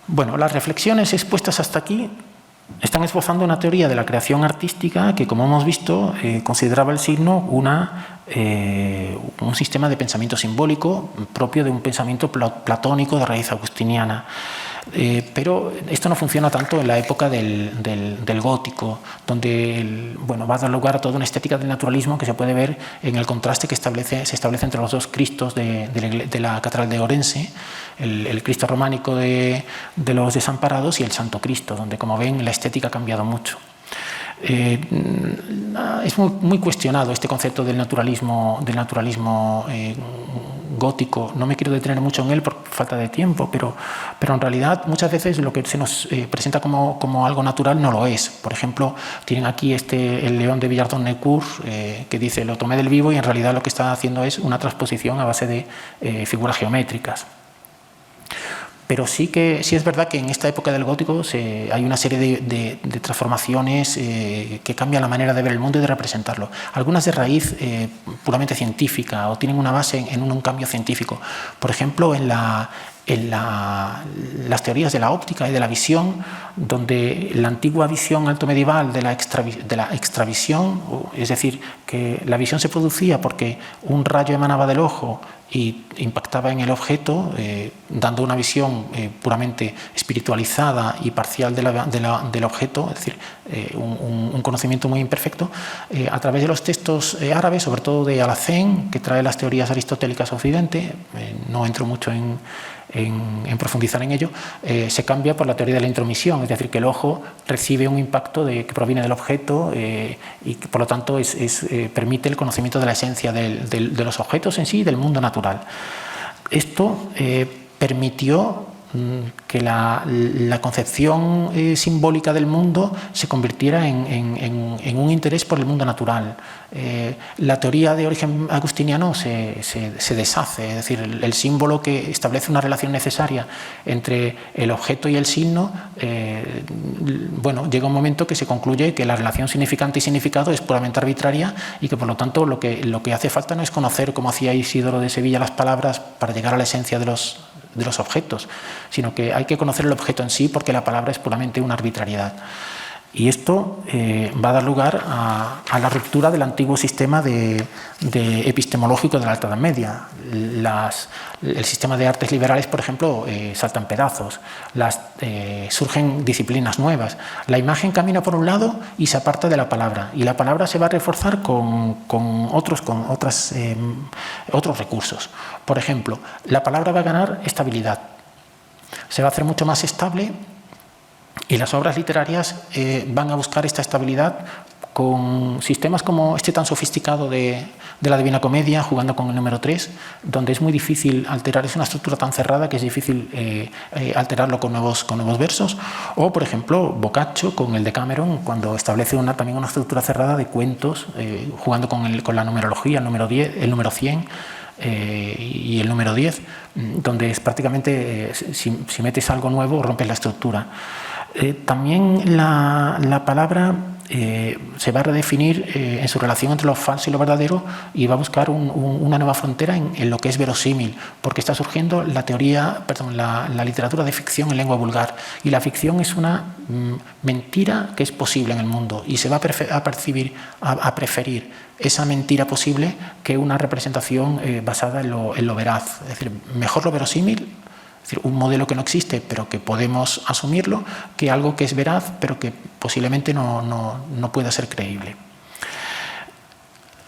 Bueno, las reflexiones expuestas hasta aquí están esbozando una teoría de la creación artística que, como hemos visto, consideraba el signo un sistema de pensamiento simbólico propio de un pensamiento platónico de raíz agustiniana. Pero esto no funciona tanto en la época del gótico, donde va a dar lugar a toda una estética del naturalismo que se puede ver en el contraste que se establece entre los 2 Cristos de la Catedral de Orense, el Cristo románico de los Desamparados y el Santo Cristo, donde, como ven, la estética ha cambiado mucho. Es muy cuestionado este concepto del naturalismo gótico. No me quiero detener mucho en él por falta de tiempo, pero en realidad muchas veces lo que se nos presenta como algo natural no lo es. Por ejemplo, tienen aquí el León de Villardón-Necourt que dice lo tomé del vivo, y en realidad lo que está haciendo es una transposición a base de figuras geométricas. Pero sí es verdad que en esta época del gótico hay una serie de transformaciones que cambian la manera de ver el mundo y de representarlo. Algunas de raíz puramente científica o tienen una base en un cambio científico. Por ejemplo, en las teorías de la óptica y de la visión, donde la antigua visión altomedieval de la extravisión, es decir, que la visión se producía porque un rayo emanaba del ojo y impactaba en el objeto, dando una visión puramente espiritualizada y parcial del objeto, es decir, un conocimiento muy imperfecto, a través de los textos árabes, sobre todo de Alhacén, que trae las teorías aristotélicas a Occidente, no entro mucho en profundizar en ello, se cambia por la teoría de la intromisión, es decir, que el ojo recibe un impacto que proviene del objeto y que por lo tanto permite el conocimiento de la esencia de los objetos en sí y del mundo natural. Esto permitió que la concepción simbólica del mundo se convirtiera en un interés por el mundo natural. La teoría de origen agustiniano se deshace, es decir, el símbolo que establece una relación necesaria entre el objeto y el signo, bueno, llega un momento que se concluye que la relación significante y significado es puramente arbitraria y que por lo tanto lo que hace falta no es conocer, como hacía Isidoro de Sevilla, las palabras para llegar a la esencia de los objetos, sino que hay que conocer el objeto en sí porque la palabra es puramente una arbitrariedad. Y esto va a dar lugar a la ruptura del antiguo sistema epistemológico de la Alta Edad Media. El sistema de artes liberales, por ejemplo, salta en pedazos. Surgen disciplinas nuevas. La imagen camina por un lado y se aparta de la palabra. Y la palabra se va a reforzar con otros recursos. Por ejemplo, la palabra va a ganar estabilidad. Se va a hacer mucho más estable. Y las obras literarias van a buscar esta estabilidad con sistemas como este tan sofisticado de la Divina Comedia, jugando con el número 3, donde es muy difícil alterar, es una estructura tan cerrada que es difícil alterarlo con nuevos versos. O, por ejemplo, Boccaccio con el Decameron, cuando establece también una estructura cerrada de cuentos, jugando con la numerología, el número 100, y el número 10, donde es prácticamente, si metes algo nuevo, rompes la estructura. También la palabra se va a redefinir en su relación entre lo falso y lo verdadero y va a buscar una nueva frontera en lo que es verosímil, porque está surgiendo la literatura de ficción en lengua vulgar, y la ficción es una mentira que es posible en el mundo y se va a preferir esa mentira posible que una representación basada en lo veraz. Es decir, mejor lo verosímil, es decir, un modelo que no existe pero que podemos asumirlo, que algo que es veraz pero que posiblemente no pueda ser creíble.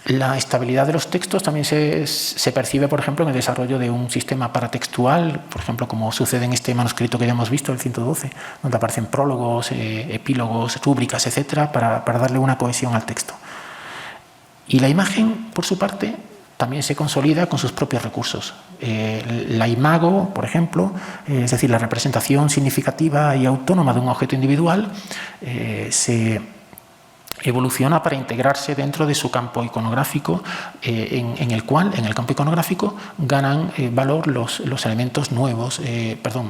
La estabilidad de los textos también se percibe, por ejemplo, en el desarrollo de un sistema paratextual, por ejemplo, como sucede en este manuscrito que ya hemos visto, el 112, donde aparecen prólogos, epílogos, rúbricas, etcétera, para darle una cohesión al texto. Y la imagen, por su parte, también se consolida con sus propios recursos. La imago, por ejemplo, es decir, la representación significativa y autónoma de un objeto individual, se evoluciona para integrarse dentro de su campo iconográfico, en el cual, en el campo iconográfico, ganan valor los elementos nuevos,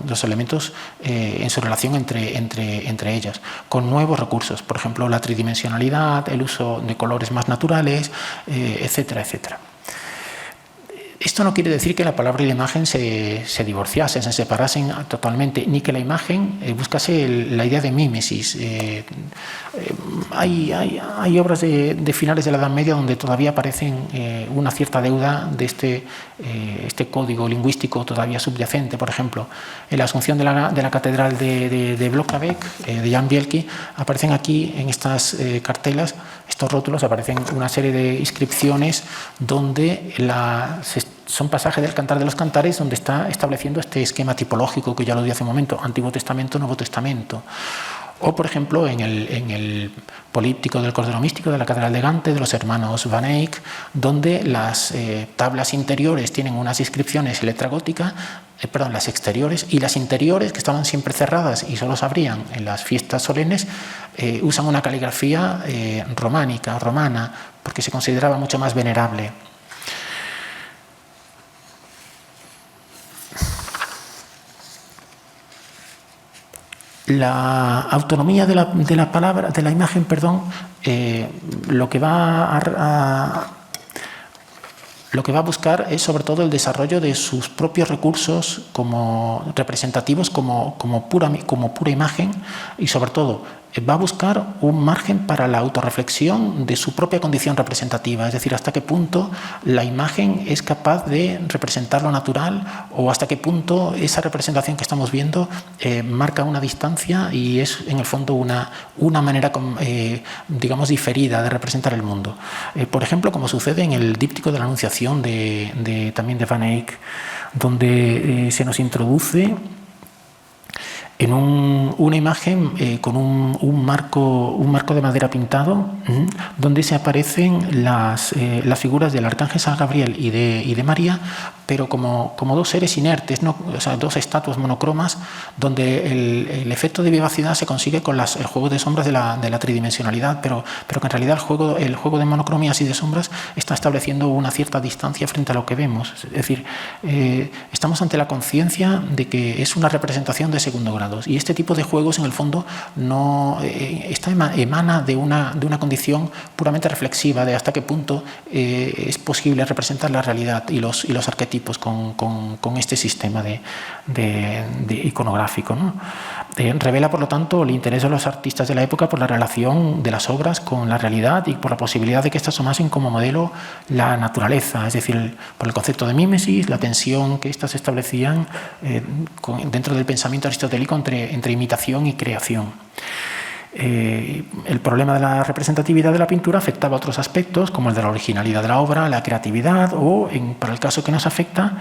los elementos en su relación entre ellas, con nuevos recursos, por ejemplo, la tridimensionalidad, el uso de colores más naturales, etcétera, etcétera. Esto no quiere decir que la palabra y la imagen se divorciasen, se separasen totalmente, ni que la imagen buscase la idea de mímesis. Hay obras de finales de la Edad Media donde todavía aparecen una cierta deuda de este código lingüístico todavía subyacente. Por ejemplo, en la Asunción de la Catedral de Blokavek, de Jan Bielki, aparecen aquí en estas cartelas, estos rótulos, aparecen una serie de inscripciones donde son pasajes del Cantar de los Cantares donde está estableciendo este esquema tipológico que ya lo di hace un momento, Antiguo Testamento, Nuevo Testamento. O, por ejemplo, en el Políptico del Cordero Místico de la Catedral de Gante, de los hermanos Van Eyck, donde las tablas interiores tienen unas inscripciones en letra gótica, las exteriores, y las interiores, que estaban siempre cerradas y solo se abrían en las fiestas solemnes, usan una caligrafía románica, romana, porque se consideraba mucho más venerable. La autonomía de la palabra, de la imagen, perdón, lo que va a buscar es sobre todo el desarrollo de sus propios recursos como representativos, como pura imagen, y sobre todo va a buscar un margen para la autorreflexión de su propia condición representativa, es decir, hasta qué punto la imagen es capaz de representar lo natural o hasta qué punto esa representación que estamos viendo marca una distancia y es en el fondo una manera, digamos, diferida de representar el mundo. Por ejemplo, como sucede en el díptico de la Anunciación también de Van Eyck, donde se nos introduce en una imagen con un marco de madera pintado, donde se aparecen las figuras del Arcángel San Gabriel y de María, pero como dos seres inertes, ¿no? O sea, dos estatuas monocromas, donde el efecto de vivacidad se consigue con el juego de sombras de la tridimensionalidad, pero que en realidad el juego de monocromías y de sombras está estableciendo una cierta distancia frente a lo que vemos. Es decir, estamos ante la conciencia de que es una representación de segundo grado. Y este tipo de juegos, en el fondo, no emana de una condición puramente reflexiva de hasta qué punto es posible representar la realidad y los arquetipos con este sistema de iconográfico, ¿no? Revela, por lo tanto, el interés de los artistas de la época por la relación de las obras con la realidad y por la posibilidad de que éstas tomasen como modelo la naturaleza, es decir, por el concepto de mímesis, la tensión que éstas establecían dentro del pensamiento aristotélico entre imitación y creación. El problema de la representatividad de la pintura afectaba a otros aspectos, como el de la originalidad de la obra, la creatividad o, para el caso que nos afecta,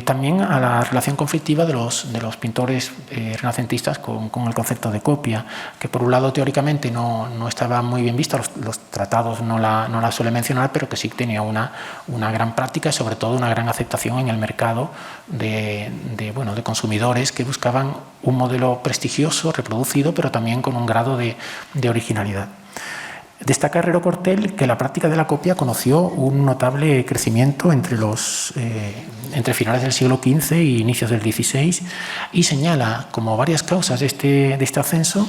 también a la relación conflictiva de los pintores renacentistas con el concepto de copia, que por un lado teóricamente no estaba muy bien visto, los tratados no la suele mencionar, pero que sí tenía una gran práctica y sobre todo una gran aceptación en el mercado de consumidores que buscaban un modelo prestigioso, reproducido, pero también con un grado de originalidad. Destaca Herrero Cortel que la práctica de la copia conoció un notable crecimiento entre finales del siglo XV e inicios del XVI y señala como varias causas de este ascenso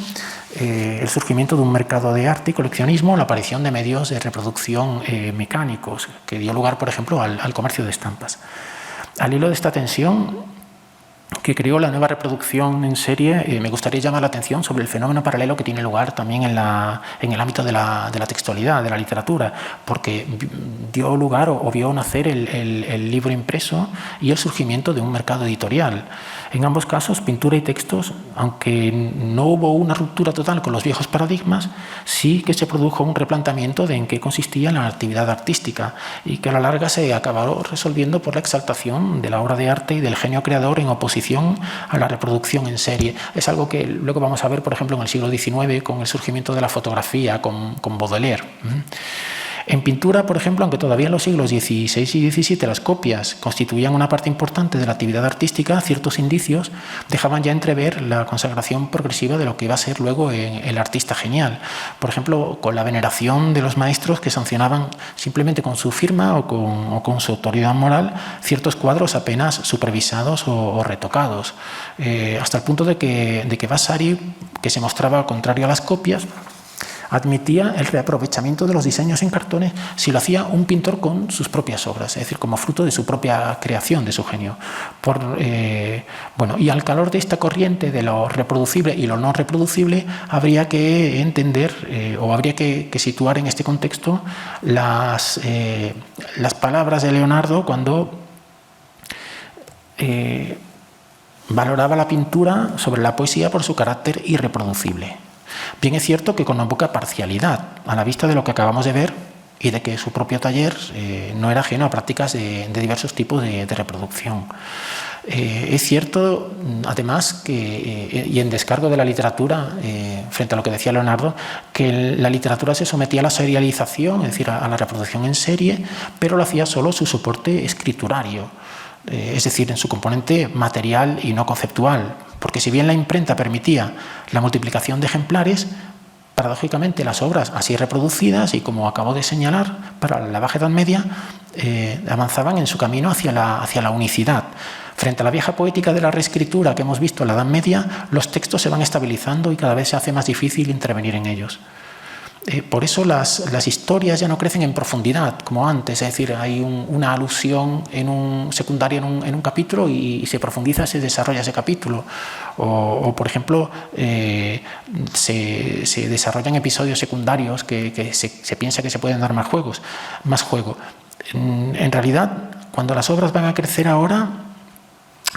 el surgimiento de un mercado de arte y coleccionismo, la aparición de medios de reproducción mecánicos, que dio lugar, por ejemplo, al comercio de estampas. Al hilo de esta tensión que creó la nueva reproducción en serie, me gustaría llamar la atención sobre el fenómeno paralelo que tiene lugar también en el ámbito de la textualidad, de la literatura, porque dio lugar o vio nacer el libro impreso y el surgimiento de un mercado editorial. En ambos casos, pintura y textos, aunque no hubo una ruptura total con los viejos paradigmas, sí que se produjo un replanteamiento de en qué consistía la actividad artística y que a la larga se acabó resolviendo por la exaltación de la obra de arte y del genio creador en oposición a la reproducción en serie. Es algo que luego vamos a ver, por ejemplo, en el siglo XIX con el surgimiento de la fotografía, con Baudelaire. En pintura, por ejemplo, aunque todavía en los siglos XVI y XVII las copias constituían una parte importante de la actividad artística, ciertos indicios dejaban ya entrever la consagración progresiva de lo que iba a ser luego el artista genial. Por ejemplo, con la veneración de los maestros que sancionaban simplemente con su firma o con su autoridad moral ciertos cuadros apenas supervisados o retocados, hasta el punto de que Vasari, que se mostraba contrario a las copias, admitía el reaprovechamiento de los diseños en cartones si lo hacía un pintor con sus propias obras, es decir, como fruto de su propia creación, de su genio. Y al calor de esta corriente de lo reproducible y lo no reproducible, habría que entender o habría que situar en este contexto las palabras de Leonardo cuando valoraba la pintura sobre la poesía por su carácter irreproducible. Bien es cierto que con una poca parcialidad, a la vista de lo que acabamos de ver y de que su propio taller no era ajeno a prácticas de diversos tipos de reproducción. Es cierto, además, y en descargo de la literatura, frente a lo que decía Leonardo, que la literatura se sometía a la serialización, es decir, a la reproducción en serie, pero lo hacía solo su soporte escriturario, es decir, en su componente material y no conceptual. Porque si bien la imprenta permitía la multiplicación de ejemplares, paradójicamente las obras así reproducidas y como acabo de señalar, para la Baja Edad Media, avanzaban en su camino hacia la unicidad. Frente a la vieja poética de la reescritura que hemos visto en la Edad Media, los textos se van estabilizando y cada vez se hace más difícil intervenir en ellos. Por eso las historias ya no crecen en profundidad como antes, es decir, hay una alusión secundaria en un capítulo y se profundiza, se desarrolla ese capítulo. O por ejemplo, se desarrollan episodios secundarios que se piensa que se pueden dar más juego. En realidad, cuando las obras van a crecer ahora,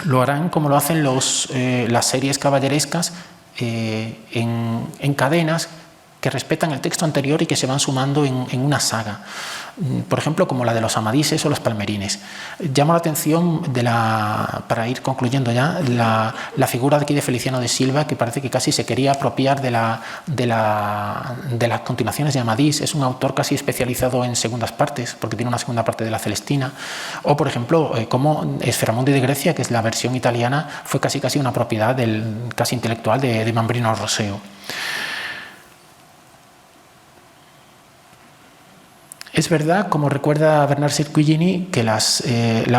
lo harán como lo hacen las series caballerescas en cadenas que respetan el texto anterior y que se van sumando en una saga. Por ejemplo, como la de los Amadises o los Palmerines. Llama la atención, para ir concluyendo ya, la figura de aquí de Feliciano de Silva, que parece que casi se quería apropiar de las continuaciones de Amadís. Es un autor casi especializado en segundas partes, porque tiene una segunda parte de la Celestina. O, por ejemplo, como Sferamundi de Grecia, que es la versión italiana, fue casi una propiedad casi intelectual de Mambrino Roseo. Es verdad, como recuerda Bernard Sirquigini, que la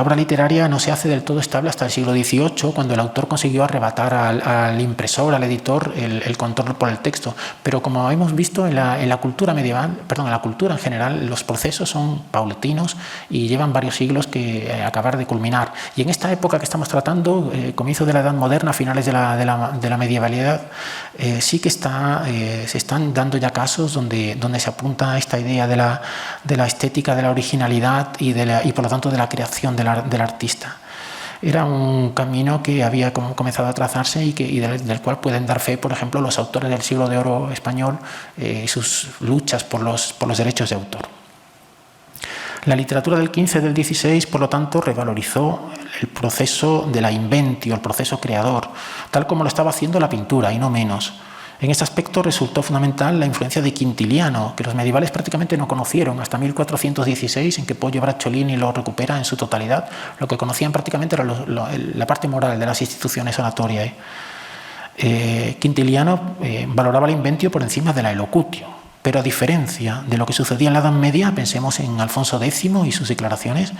obra literaria no se hace del todo estable hasta el siglo XVIII, cuando el autor consiguió arrebatar al impresor, al editor, el control por el texto. Pero como hemos visto en la cultura medieval, en la cultura en general, los procesos son paulatinos y llevan varios siglos que acabar de culminar. Y en esta época que estamos tratando, comienzo de la Edad Moderna, finales de la medievalidad, sí que se están dando ya casos donde se apunta a esta idea de la estética, de la originalidad y por lo tanto de la creación del artista. Era un camino que había comenzado a trazarse y del cual pueden dar fe, por ejemplo, los autores del siglo de oro español y sus luchas por los derechos de autor. La literatura del XV y del XVI, por lo tanto, revalorizó el proceso de la inventio, el proceso creador, tal como lo estaba haciendo la pintura y no menos. En este aspecto resultó fundamental la influencia de Quintiliano, que los medievales prácticamente no conocieron hasta 1416, en que Pollo Bracciolini lo recupera en su totalidad. Lo que conocían prácticamente era la parte moral de las instituciones oratorias. Quintiliano valoraba la inventio por encima de la elocutio, pero a diferencia de lo que sucedía en la Edad Media, pensemos en Alfonso X y sus declaraciones,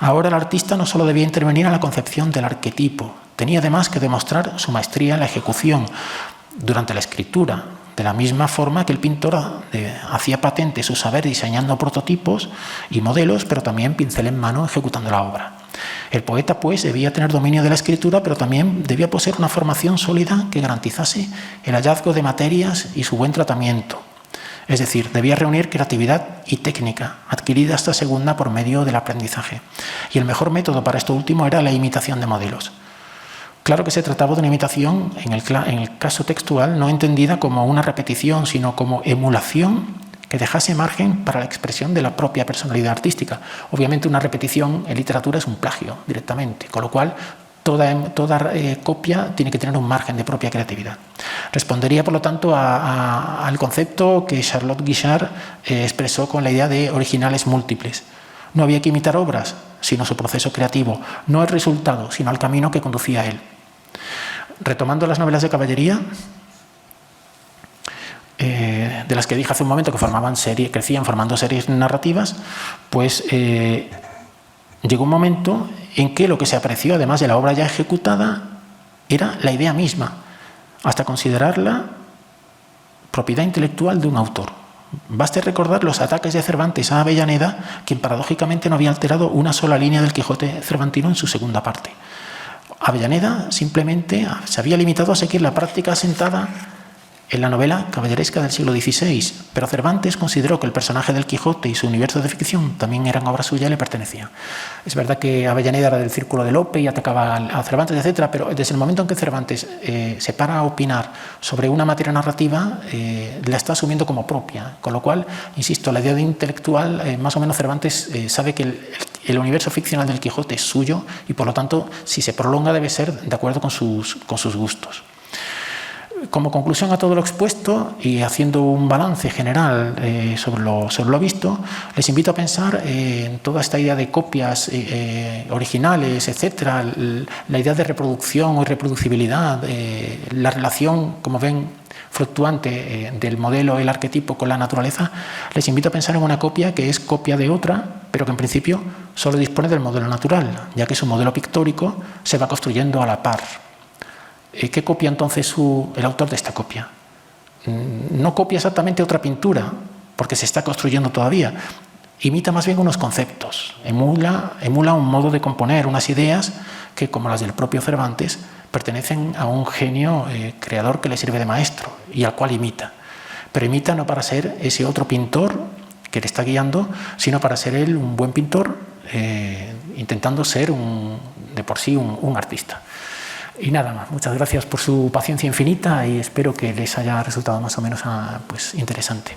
ahora el artista no solo debía intervenir en la concepción del arquetipo, tenía además que demostrar su maestría en la ejecución durante la escritura, de la misma forma que el pintor hacía patente su saber diseñando prototipos y modelos, pero también pincel en mano ejecutando la obra. El poeta, pues, debía tener dominio de la escritura, pero también debía poseer una formación sólida que garantizase el hallazgo de materias y su buen tratamiento. Es decir, debía reunir creatividad y técnica, adquirida esta segunda por medio del aprendizaje. Y el mejor método para esto último era la imitación de modelos. Claro que se trataba de una imitación, en el caso textual, no entendida como una repetición, sino como emulación que dejase margen para la expresión de la propia personalidad artística. Obviamente una repetición en literatura es un plagio directamente, con lo cual toda copia tiene que tener un margen de propia creatividad. Respondería, por lo tanto, al concepto que Charlotte Guichard expresó con la idea de originales múltiples. No había que imitar obras, sino su proceso creativo, no el resultado, sino el camino que conducía a él. Retomando las novelas de caballería, de las que dije hace un momento que crecían formando series narrativas, pues llegó un momento en que lo que se apreció, además de la obra ya ejecutada, era la idea misma, hasta considerarla propiedad intelectual de un autor. Baste recordar los ataques de Cervantes a Avellaneda, quien paradójicamente no había alterado una sola línea del Quijote cervantino en su segunda parte. Avellaneda simplemente se había limitado a seguir la práctica asentada en la novela caballeresca del siglo XVI, pero Cervantes consideró que el personaje del Quijote y su universo de ficción también eran obra suya y le pertenecían. Es verdad que Avellaneda era del círculo de Lope y atacaba a Cervantes, etc., pero desde el momento en que Cervantes se para a opinar sobre una materia narrativa, la está asumiendo como propia, con lo cual, insisto, la idea de intelectual, más o menos Cervantes sabe que el universo ficcional del Quijote es suyo y, por lo tanto, si se prolonga debe ser de acuerdo con sus gustos. Como conclusión a todo lo expuesto y haciendo un balance general sobre lo visto, les invito a pensar en toda esta idea de copias originales, etcétera, la idea de reproducción o reproducibilidad, la relación, como ven, fluctuante del modelo, el arquetipo con la naturaleza. Les invito a pensar en una copia que es copia de otra, pero que en principio solo dispone del modelo natural, ya que su modelo pictórico se va construyendo a la par. ¿Qué copia entonces el autor de esta copia? No copia exactamente otra pintura, porque se está construyendo todavía. Imita más bien unos conceptos, emula un modo de componer, unas ideas que, como las del propio Cervantes, pertenecen a un genio creador que le sirve de maestro y al cual imita. Pero imita no para ser ese otro pintor que le está guiando, sino para ser él un buen pintor, intentando ser de por sí un artista. Y nada más, muchas gracias por su paciencia infinita y espero que les haya resultado más o menos pues, interesante.